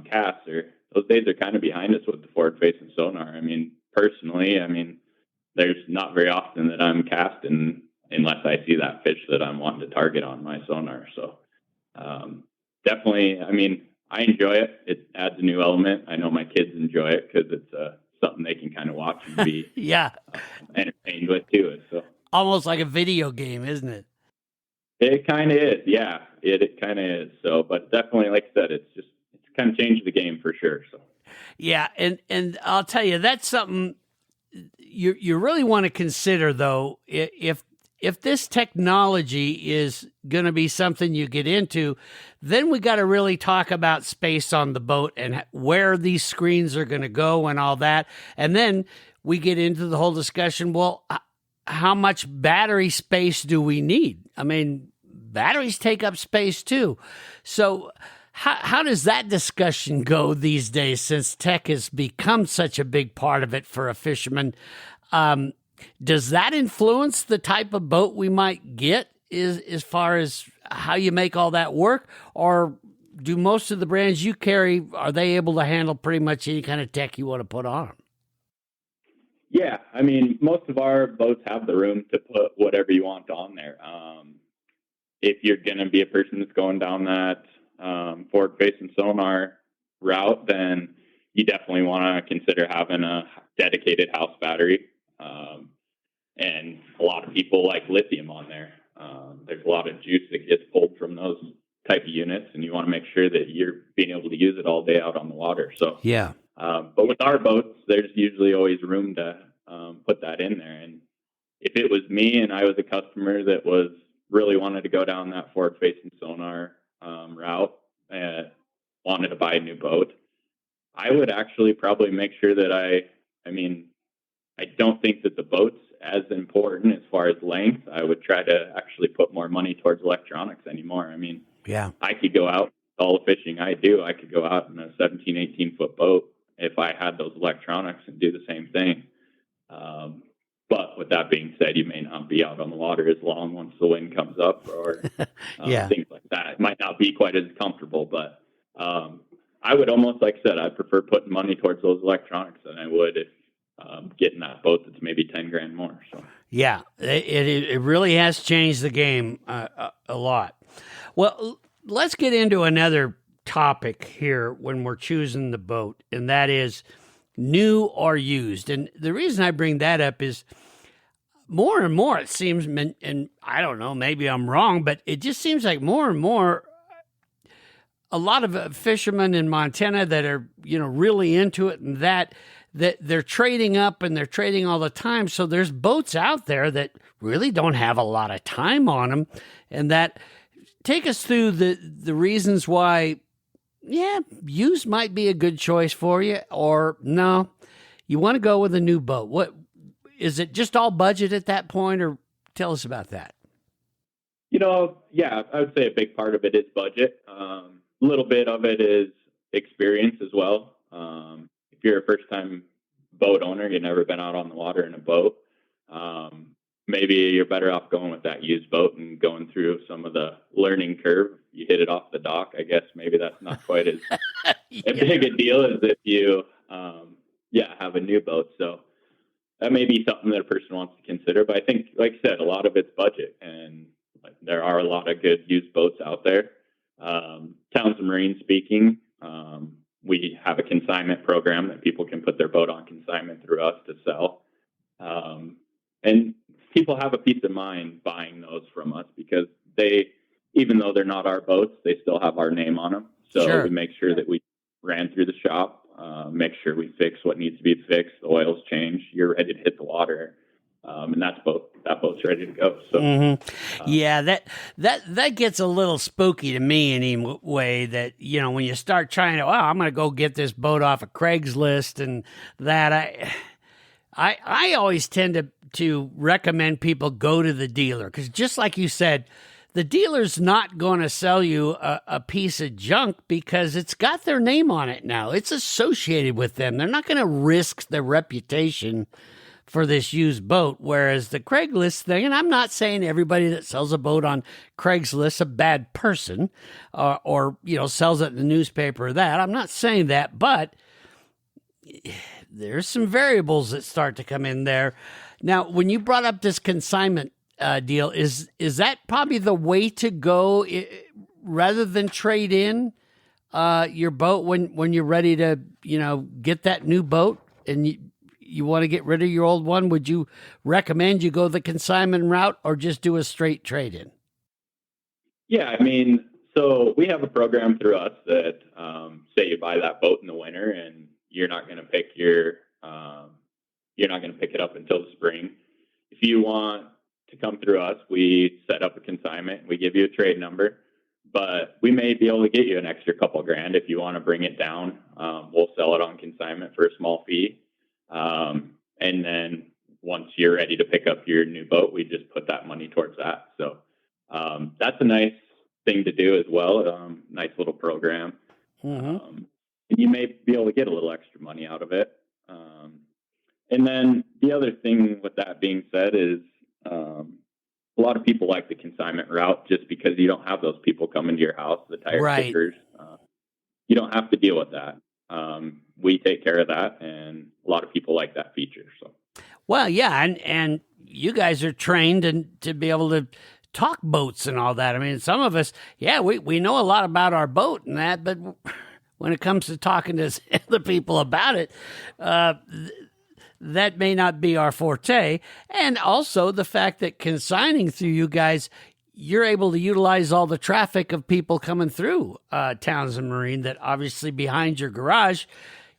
casts, those days are kind of behind us with the forward-facing sonar. I mean, personally, there's not very often that I'm casting unless I see that fish that I'm wanting to target on my sonar. So definitely, I mean, I enjoy it. It adds a new element. I know my kids enjoy it because it's something they can kind of watch and be entertained with too. So almost like a video game, isn't it? It kind of is. Yeah, it kind of is. So, but definitely, like I said, it's kind of changed the game for sure. So yeah, and I'll tell you, that's something you really want to consider, though. If this technology is going to be something you get into, then we got to really talk about space on the boat and where these screens are going to go and all that. And then we get into the whole discussion, well, how much battery space do we need? I mean, batteries take up space too. So how does that discussion go these days, since tech has become such a big part of it for a fisherman? Does that influence the type of boat we might get as far as how you make all that work? Or do most of the brands you carry, are they able to handle pretty much any kind of tech you want to put on them? Yeah, I mean, most of our boats have the room to put whatever you want on there. If you're going to be a person that's going down that forward-facing sonar route, then you definitely want to consider having a dedicated house battery. And a lot of people like lithium on there. There's a lot of juice that gets pulled from those type of units, and you want to make sure that you're being able to use it all day out on the water. So, Yeah. But with our boats, there's usually always room to put that in there. And if it was me and I was a customer that was really wanted to go down that forward-facing sonar route and wanted to buy a new boat, I would actually probably make sure that I mean, I don't think that the boat's as important as far as length. I would try to actually put more money towards electronics anymore. I mean, Yeah. I could go out, all the fishing I do, I could go out in a 17, 18-foot boat if I had those electronics and do the same thing. But with that being said, you may not be out on the water as long once the wind comes up or Yeah. things like that. It might not be quite as comfortable, but I would almost, like I said, I prefer putting money towards those electronics than I would if getting that boat that's maybe 10 grand more. So Yeah, it really has changed the game a lot. Well, let's get into another topic here when we're choosing the boat, and that is new or used. And the reason I bring that up is more and more it seems, and I don't know, maybe I'm wrong, but it just seems like more and more a lot of fishermen in Montana that are, really into it and that they're trading up and they're trading all the time. So there's boats out there that really don't have a lot of time on them. And that, take us through the reasons why, used might be a good choice for you, or no, you want to go with a new boat. What is it, just all budget at that point, or tell us about that? Yeah, I would say a big part of it is budget. A little bit of it is experience as well. If you're a first-time boat owner, you've never been out on the water in a boat, maybe you're better off going with that used boat and going through some of the learning curve. You hit it off the dock, I guess maybe that's not quite as big a deal as if you, have a new boat. So that may be something that a person wants to consider. But I think, like I said, a lot of it's budget, and there are a lot of good used boats out there. Townsend Marine speaking, we have a consignment program that people can put their boat on consignment through us to sell. And people have a peace of mind buying those from us because even though they're not our boats, they still have our name on them. So Sure. We make sure that we ran through the shop, make sure we fix what needs to be fixed, the oil's changed, you're ready to hit the water. And that boat's ready to go. So, that gets a little spooky to me anyway. That when you start trying to, I'm going to go get this boat off of Craigslist, and that I always tend to recommend people go to the dealer, because just like you said, the dealer's not going to sell you a piece of junk because it's got their name on it now. It's associated with them. They're not going to risk their reputation for this used boat, whereas the Craigslist thing, and I'm not saying everybody that sells a boat on Craigslist a bad person, or sells it in the newspaper or that. I'm not saying that, but there's some variables that start to come in there. Now, when you brought up this consignment deal, is that probably the way to go, rather than trade in your boat when you're ready to get that new boat and you want to get rid of your old one? Would you recommend you go the consignment route or just do a straight trade-in? Yeah, so we have a program through us that, say you buy that boat in the winter and you're not going to pick it up until the spring. If you want to come through us, we set up a consignment. We give you a trade number, but we may be able to get you an extra couple grand if you want to bring it down. We'll sell it on consignment for a small fee. And then once you're ready to pick up your new boat, we just put that money towards that. So that's a nice thing to do as well. Nice little program. Mm-hmm. And you may be able to get a little extra money out of it. And then the other thing with that being said is a lot of people like the consignment route just because you don't have those people coming to your house, the tire kickers. You don't have to deal with that. We take care of that, and a lot of people like that feature. So, well, yeah, and you guys are trained to be able to talk boats and all that. Some of us, we know a lot about our boat and that, but when it comes to talking to other people about it, that may not be our forte. And also the fact that consigning through you guys, you're able to utilize all the traffic of people coming through Townsend Marine that obviously behind your garage,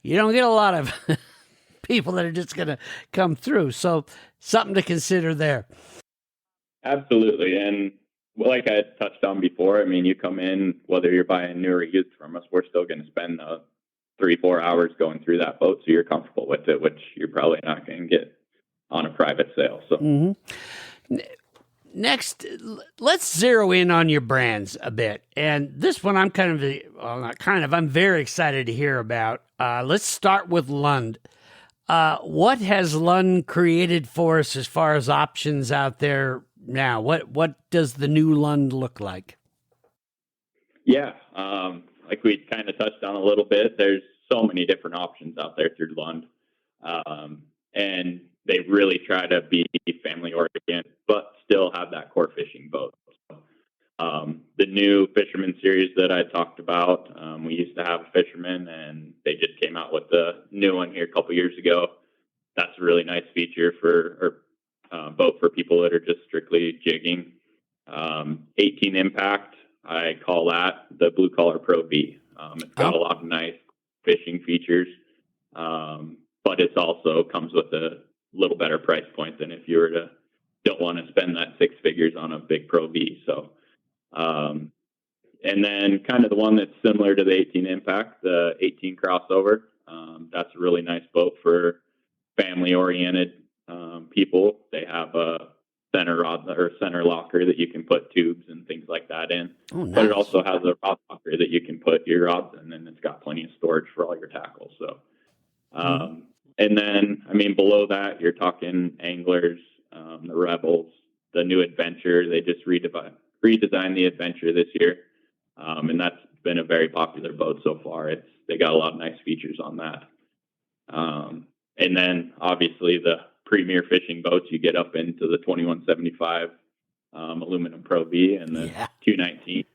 you don't get a lot of people that are just going to come through. So something to consider there. Absolutely. And like I touched on before, I mean, you come in, whether you're buying new or used from us, we're still going to spend 3-4 hours going through that boat. So you're comfortable with it, which you're probably not going to get on a private sale. So Next, let's zero in on your brands a bit. And this one I'm I'm very excited to hear about. Let's start with Lund. What has Lund created for us as far as options out there now? What does the new Lund look like? Yeah, like we kind of touched on a little bit, there's so many different options out there through Lund. And they really try to be family oriented, but still have that core fishing boat. The new Fisherman series that I talked about, we used to have a Fisherman, and they just came out with the new one here a couple years ago. That's a really nice feature for boat for people that are just strictly jigging. 18 impact, I call that the Blue Collar Pro V. It's got a lot of nice fishing features, but it's also comes with a little better price point than if you don't want to spend that 6 figures on a big Pro V. So, and then kind of the one that's similar to the 18 impact, the 18 crossover. That's a really nice boat for family oriented people. They have a center rod or center locker that you can put tubes and things like that in. Oh, nice. But it also has a rod locker that you can put your rods in, and it's got plenty of storage for all your tackle. So, and then, I mean, below that, you're talking Anglers, the Rebels, the new Adventure. They just redesigned the Adventure this year, and that's been a very popular boat so far. They got a lot of nice features on that. And then, obviously, the premier fishing boats, you get up into the 2175 aluminum Pro V and the 219.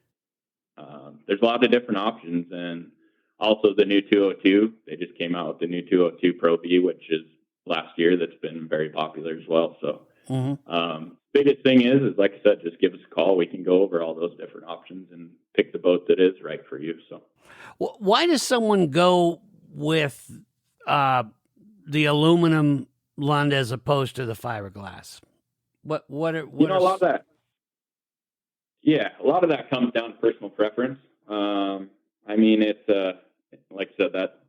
There's a lot of different options, and also the new 202. They just came out with the new 202 Pro V, which is last year. That's been very popular as well. So biggest thing is like I said, just give us a call. We can go over all those different options and pick the boat that is right for you. So why does someone go with the aluminum Lund as opposed to the fiberglass? What a lot of that. Yeah, a lot of that comes down to personal preference. I mean, it's like I said, that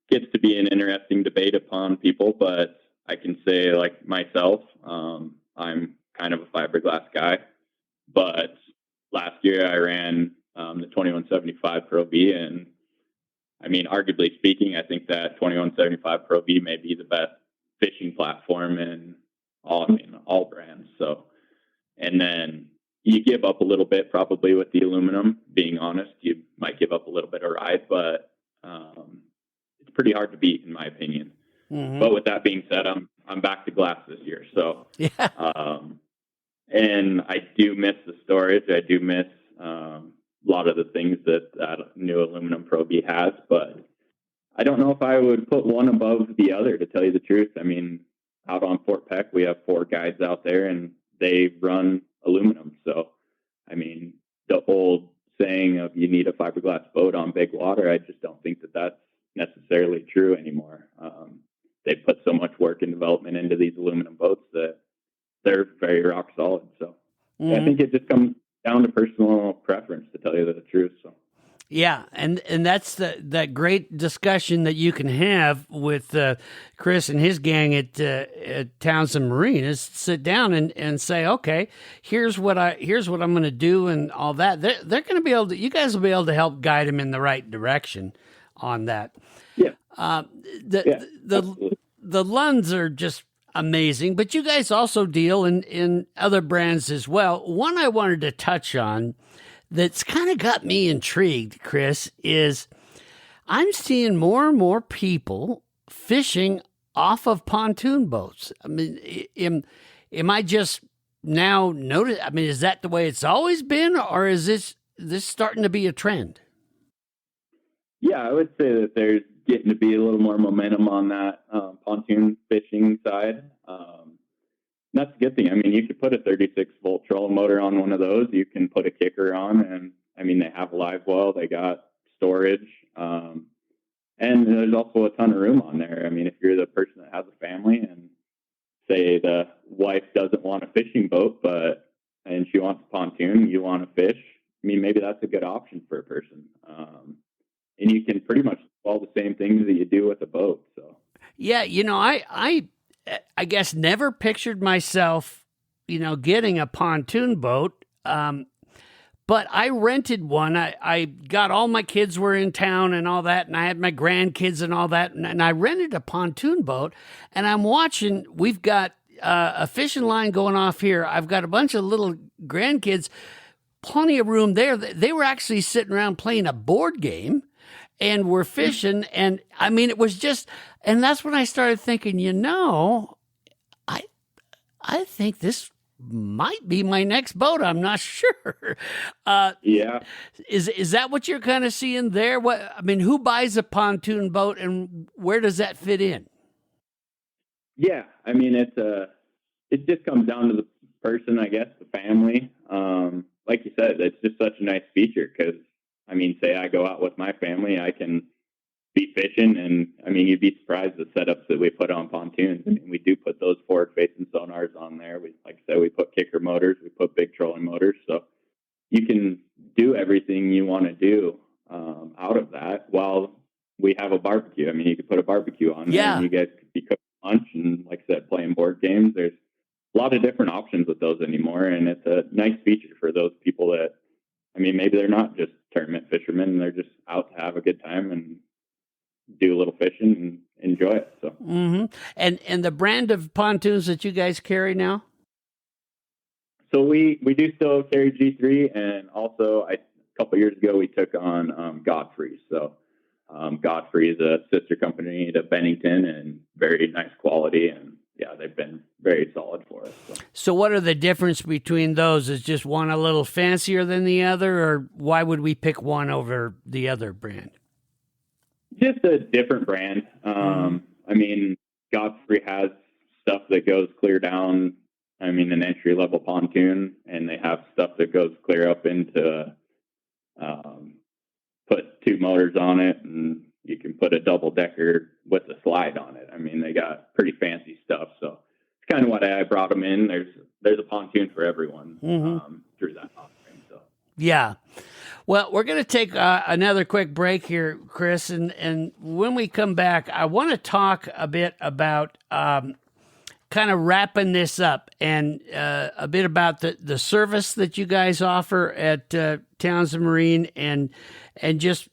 gets to be an interesting debate upon people, but I can say, like myself, I'm kind of a fiberglass guy. But last year I ran the 2175 Pro V, and I mean, arguably speaking, I think that 2175 Pro V may be the best fishing platform in all brands. So, and then you give up a little bit probably with the aluminum. Being honest, you might give up a little bit of ride, but it's pretty hard to beat in my opinion. But with that being said, I'm back to glass this year. So, and I do miss the storage. I do miss a lot of the things that new aluminum Pro V has, but I don't know if I would put one above the other, to tell you the truth. I mean, out on Fort Peck, we have 4 guides out there, and they run aluminum. So, I mean, the old saying of you need a fiberglass boat on big water, I just don't think that that's necessarily true anymore. They put so much work and development into these aluminum boats that they're very rock solid. So I think it just comes down to personal preference, to tell you the truth. So. Yeah, and that's that great discussion that you can have with Chris and his gang at Townsend Marine is sit down and say, okay, here's what I'm going to do and all that. They're going to be able to. You guys will be able to help guide them in the right direction on that. Yeah. The Lunds are just amazing, but you guys also deal in other brands as well. One I wanted to touch on that's kind of got me intrigued, Chris, is I'm seeing more and more people fishing off of pontoon boats. I mean, am I just now notice? I mean, is that the way it's always been, or is this starting to be a trend? Yeah, I would say that there's getting to be a little more momentum on that pontoon fishing side. That's a good thing. I mean, you could put a 36-volt trolling motor on one of those. You can put a kicker on, and I mean, they have live well. They got storage, and there's also a ton of room on there. I mean, if you're the person that has a family and say the wife doesn't want a fishing boat, and she wants a pontoon, you want to fish, I mean, maybe that's a good option for a person. And you can pretty much do all the same things that you do with a boat. So yeah, I guess never pictured myself, getting a pontoon boat. But I rented one. I got all my kids were in town and all that, and I had my grandkids and all that, and I rented a pontoon boat, and I'm watching, we've got a fishing line going off here. I've got a bunch of little grandkids, plenty of room there. They were actually sitting around playing a board game, and we're fishing, and I mean, it was just, and that's when I started thinking, I think this might be my next boat. I'm not sure. yeah. Is that what you're kind of seeing there? Who buys a pontoon boat, and where does that fit in? Yeah, I mean, it just comes down to the person, I guess, the family. Like you said, it's just such a nice feature because, I mean, say I go out with my family, I can be fishing, and I mean, you'd be surprised the setups that we put on pontoons. I mean, we do put those forward-facing sonars on there. Like I said, we put kicker motors, we put big trolling motors, so you can do everything you want to do out of that while we have a barbecue. I mean, you could put a barbecue on there, and you guys could be cooking lunch, and like I said, playing board games. There's a lot of different options with those anymore, and it's a nice feature for those people that, I mean, maybe they're not just tournament fishermen, and they're just out to have a good time and do a little fishing and enjoy it. So, and the brand of pontoons that you guys carry now? So we do still carry G3, and also a couple years ago we took on Godfrey. So Godfrey is a sister company to Bennington, and very nice quality, and yeah, they've been very solid for us. So what are the difference between those? Is just one a little fancier than the other, or why would we pick one over the other brand? Just a different brand. I mean, Godfrey has stuff that goes clear down, I mean, an entry-level pontoon, and they have stuff that goes clear up into put two motors on it, and you can put a double-decker with a slide on it. I mean, they got pretty fancy stuff, so it's kind of why I brought them in. There's a pontoon for everyone through that offering. So yeah. Well, we're going to take another quick break here, Chris, and when we come back, I want to talk a bit about kind of wrapping this up, and a bit about the service that you guys offer at Townsend Marine, and just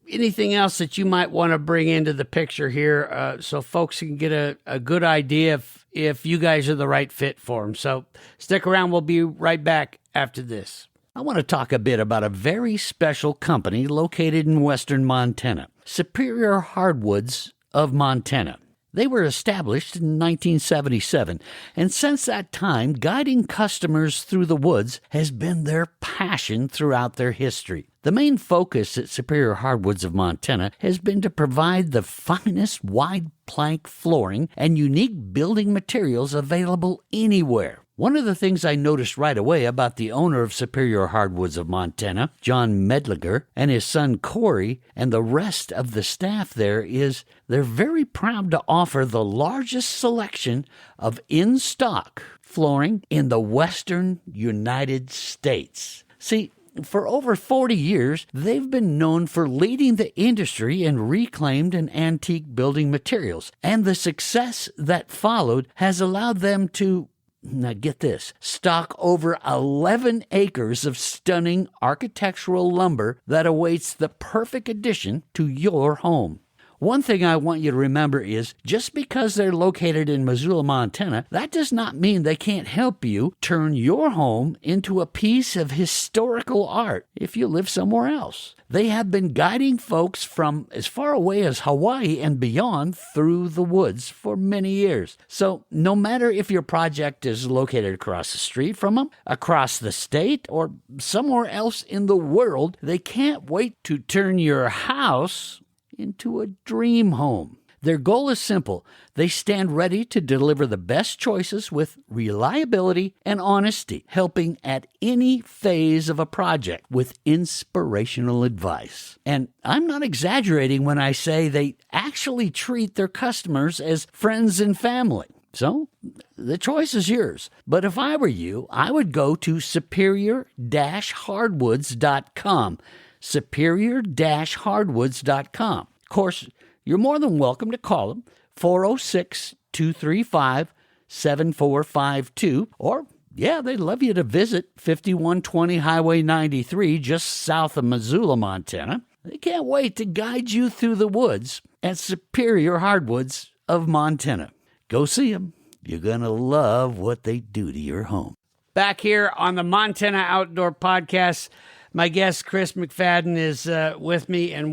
anything else that you might want to bring into the picture here, so folks can get a good idea if you guys are the right fit for them. So stick around. We'll be right back after this. I want to talk a bit about a very special company located in western Montana, Superior Hardwoods of Montana. They were established in 1977, and since that time, guiding customers through the woods has been their passion throughout their history. The main focus at Superior Hardwoods of Montana has been to provide the finest wide plank flooring and unique building materials available anywhere. One of the things I noticed right away about the owner of Superior Hardwoods of Montana, John Medliger, and his son Corey, and the rest of the staff there is they're very proud to offer the largest selection of in-stock flooring in the western United States. See, for over 40 years, they've been known for leading the industry in reclaimed and antique building materials, and the success that followed has allowed them to, now get this, stock over 11 acres of stunning architectural lumber that awaits the perfect addition to your home. One thing I want you to remember is, just because they're located in Missoula, Montana, that does not mean they can't help you turn your home into a piece of historical art if you live somewhere else. They have been guiding folks from as far away as Hawaii and beyond through the woods for many years. So no matter if your project is located across the street from them, across the state, or somewhere else in the world, they can't wait to turn your house into a dream home. Their goal is simple. They stand ready to deliver the best choices with reliability and honesty, helping at any phase of a project with inspirational advice. And I'm not exaggerating when I say they actually treat their customers as friends and family. So the choice is yours. But if I were you, I would go to superior-hardwoods.com. superior-hardwoods.com. Of course, you're more than welcome to call them, 406-235-7452, or, they'd love you to visit 5120 Highway 93, just south of Missoula, Montana. They can't wait to guide you through the woods at Superior Hardwoods of Montana. Go see them. You're going to love what they do to your home. Back here on the Montana Outdoor Podcast, my guest, Chris McFadden, is with me, and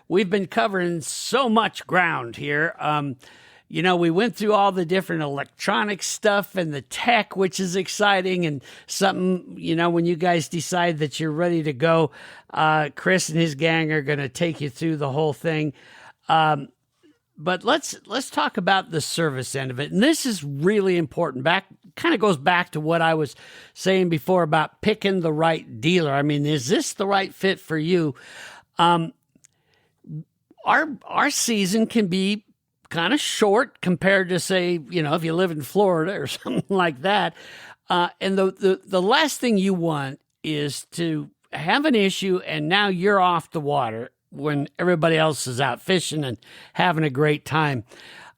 we've been covering so much ground here. We went through all the different electronic stuff and the tech, which is exciting, and something, when you guys decide that you're ready to go, Chris and his gang are going to take you through the whole thing. But let's talk about the service end of it. And this is really important. Kind of goes back to what I was saying before about picking the right dealer. I mean, is this the right fit for you? Our season can be kind of short compared to, say, if you live in Florida or something like that. And the last thing you want is to have an issue and now you're off the water when everybody else is out fishing and having a great time.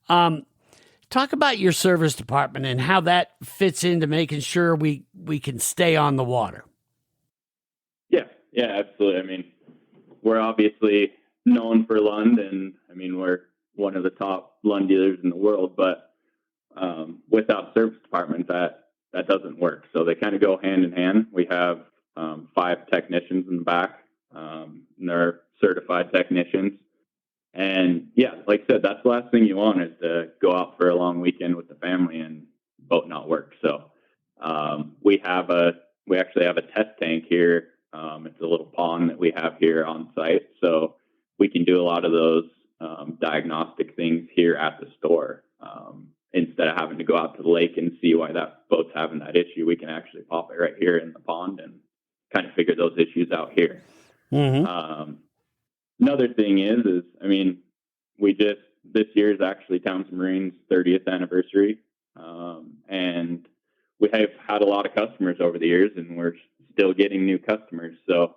Talk about your service department and how that fits into making sure we can stay on the water. Yeah, absolutely. I mean, we're obviously known for Lund, and I mean, we're one of the top Lund dealers in the world, but without service department, that doesn't work. So they kind of go hand in hand. We have 5 technicians in the back, and they're certified technicians. And like I said, that's the last thing you want is to go out for a long weekend with the family and boat not work. So we actually have a test tank here. It's a little pond that we have here on site. So we can do a lot of those diagnostic things here at the store. Instead of having to go out to the lake and see why that boat's having that issue, we can actually pop it right here in the pond and kind of figure those issues out here. Mm-hmm. Another thing is I mean, this year is actually Townsend Marine's 30th anniversary. And we have had a lot of customers over the years, and we're still getting new customers. So,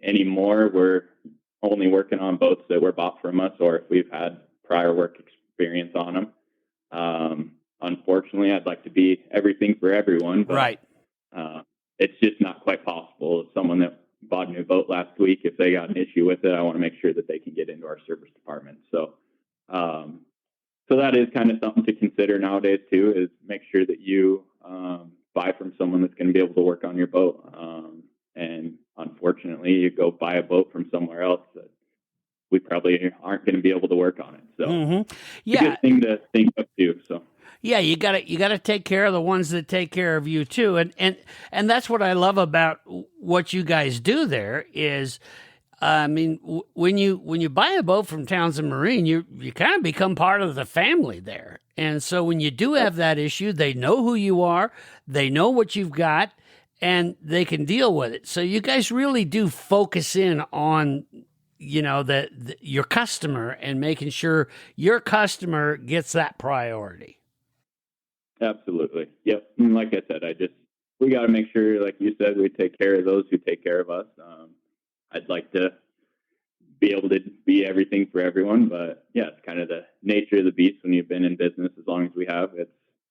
anymore, we're only working on boats that were bought from us, or if we've had prior work experience on them. Unfortunately, I'd like to be everything for everyone, but right. It's just not quite possible. If someone that bought a new boat last week, if they got an issue with it, I want to make sure that they can get into our service department. So that is kind of something to consider nowadays too, is make sure that you buy from someone that's going to be able to work on your boat. And unfortunately, you go buy a boat from somewhere else that we probably aren't going to be able to work on it. So it's a good thing to think of too. So. Yeah, you gotta take care of the ones that take care of you too, and that's what I love about what you guys do. There is, I mean, when you buy a boat from Townsend Marine, you kind of become part of the family there, and so when you do have that issue, they know who you are, they know what you've got, and they can deal with it. So you guys really do focus in on your customer and making sure your customer gets that priority. Absolutely. Yep. And like I said, we got to make sure, like you said, we take care of those who take care of us. I'd like to be able to be everything for everyone, but it's kind of the nature of the beast when you've been in business as long as we have.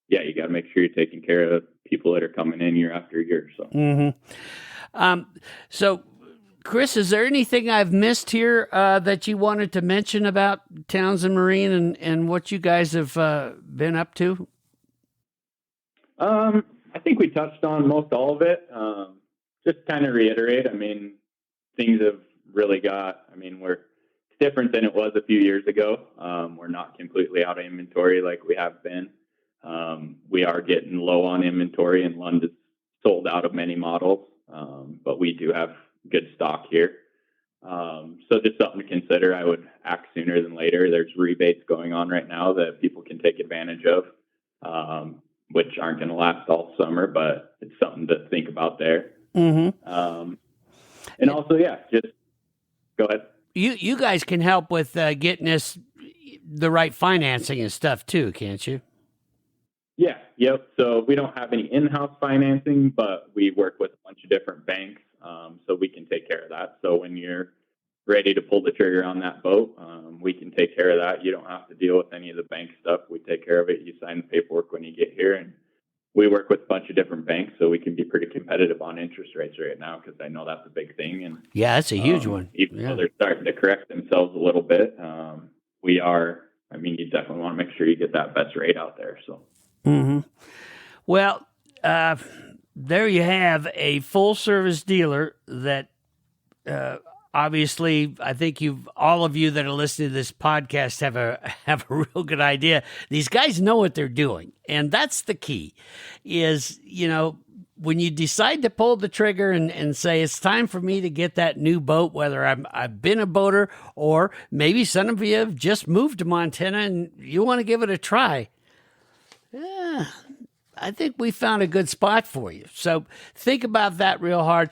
You got to make sure you're taking care of people that are coming in year after year. So, So Chris, is there anything I've missed here that you wanted to mention about Townsend Marine and what you guys have been up to? I think we touched on most all of it. Just kind of reiterate, I mean, things have really it's different than it was a few years ago. We're not completely out of inventory like we have been. We are getting low on inventory, and Lund is sold out of many models, but we do have good stock here. So just something to consider. I would act sooner than later. There's rebates going on right now that people can take advantage of, which aren't going to last all summer, but it's something to think about there. Mm-hmm. And also, just go ahead. You guys can help with getting us the right financing and stuff too, can't you? Yeah. Yep. So we don't have any in-house financing, but we work with a bunch of different banks. So we can take care of that. So when you're ready to pull the trigger on that boat, we can take care of that. You don't have to deal with any of the bank stuff. We take care of it. You sign the paperwork when you get here, and we work with a bunch of different banks, so we can be pretty competitive on interest rates right now, because I know that's a big thing. And yeah, that's a huge one. Even though they're starting to correct themselves a little bit, you definitely want to make sure you get that best rate out there. So, Well, there you have a full-service dealer that obviously, I think all of you that are listening to this podcast have a real good idea. These guys know what they're doing, and that's the key. Is when you decide to pull the trigger and say it's time for me to get that new boat, whether I've been a boater or maybe some of you have just moved to Montana and you want to give it a try. Yeah, I think we found a good spot for you. So think about that real hard.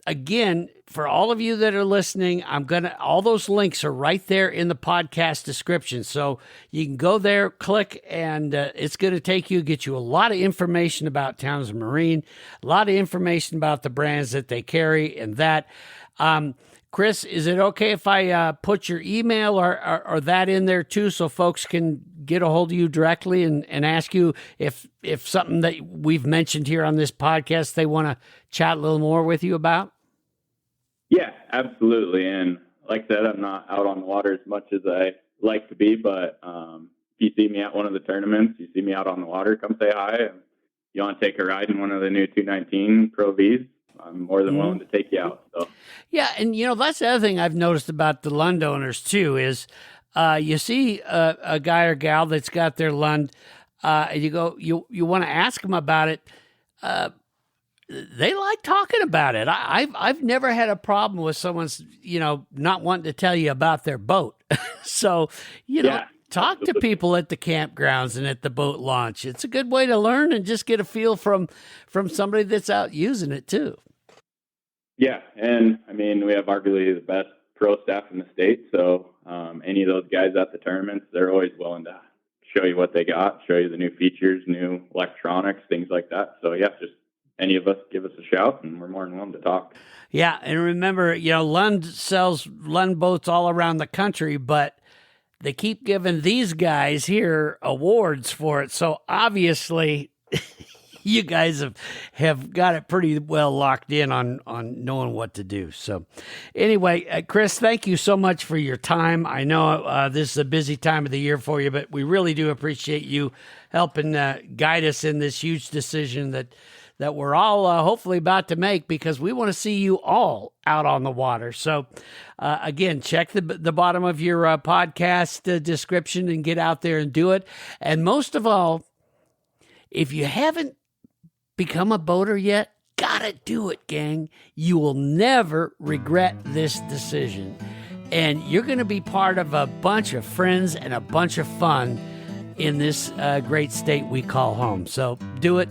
Again, for all of you that are listening, all those links are right there in the podcast description. So you can go there, click, and it's going to get you a lot of information about Townsend Marine, a lot of information about the brands that they carry and that. Chris, is it okay if I put your email or that in there too, so folks can get a hold of you directly and ask you if something that we've mentioned here on this podcast they want to chat a little more with you about? Yeah, absolutely. And like I said, I'm not out on the water as much as I like to be, but if you see me at one of the tournaments, you see me out on the water, come say hi. And you want to take a ride in one of the new 219 Pro Vs, I'm more than willing to take you out. So. Yeah, and that's the other thing I've noticed about the Lund owners too is you see a guy or gal that's got their Lund, and you want to ask them about it. They like talking about it. I've never had a problem with someone's not wanting to tell you about their boat. So talk to people at the campgrounds and at the boat launch. It's a good way to learn and just get a feel from somebody that's out using it too. Yeah, and we have arguably the best pro staff in the state. So any of those guys at the tournaments, they're always willing to show you what they got, show you the new features, new electronics, things like that. So just any of us, give us a shout, and we're more than willing to talk. Yeah, and remember, Lund sells Lund boats all around the country, but they keep giving these guys here awards for it. So obviously, you guys have got it pretty well locked in on knowing what to do. So anyway, Chris, thank you so much for your time. I know this is a busy time of the year for you, but we really do appreciate you helping guide us in this huge decision that we're all hopefully about to make, because we want to see you all out on the water. So again, check the bottom of your podcast description and get out there and do it. And most of all, if you haven't become a boater yet, gotta do it, gang. You will never regret this decision. And you're going to be part of a bunch of friends and a bunch of fun in this great state we call home. So do it.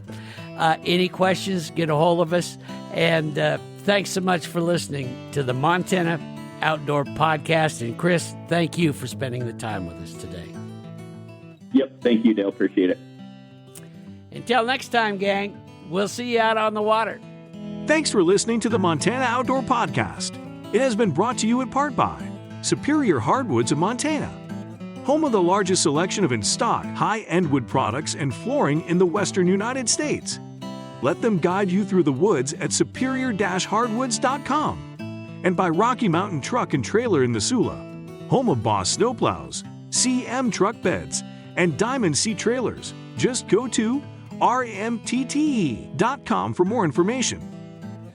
Any questions, get a hold of us. And thanks so much for listening to the Montana Outdoor Podcast. And Chris, thank you for spending the time with us today. Yep. Thank you, Dale. Appreciate it. Until next time, gang, we'll see you out on the water. Thanks for listening to the Montana Outdoor Podcast. It has been brought to you in part by Superior Hardwoods of Montana, home of the largest selection of in-stock high-end wood products and flooring in the western United States. Let them guide you through the woods at superior-hardwoods.com. And by Rocky Mountain Truck and Trailer in Missoula, home of Boss Snowplows, CM Truck Beds, and Diamond Sea Trailers. Just go to rmtte.com for more information.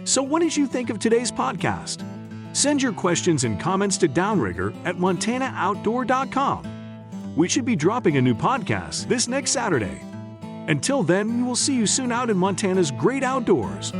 So what did you think of today's podcast? Send your questions and comments to Downrigger at montanooutdoor.com. We should be dropping a new podcast this next Saturday. Until then, we will see you soon out in Montana's great outdoors.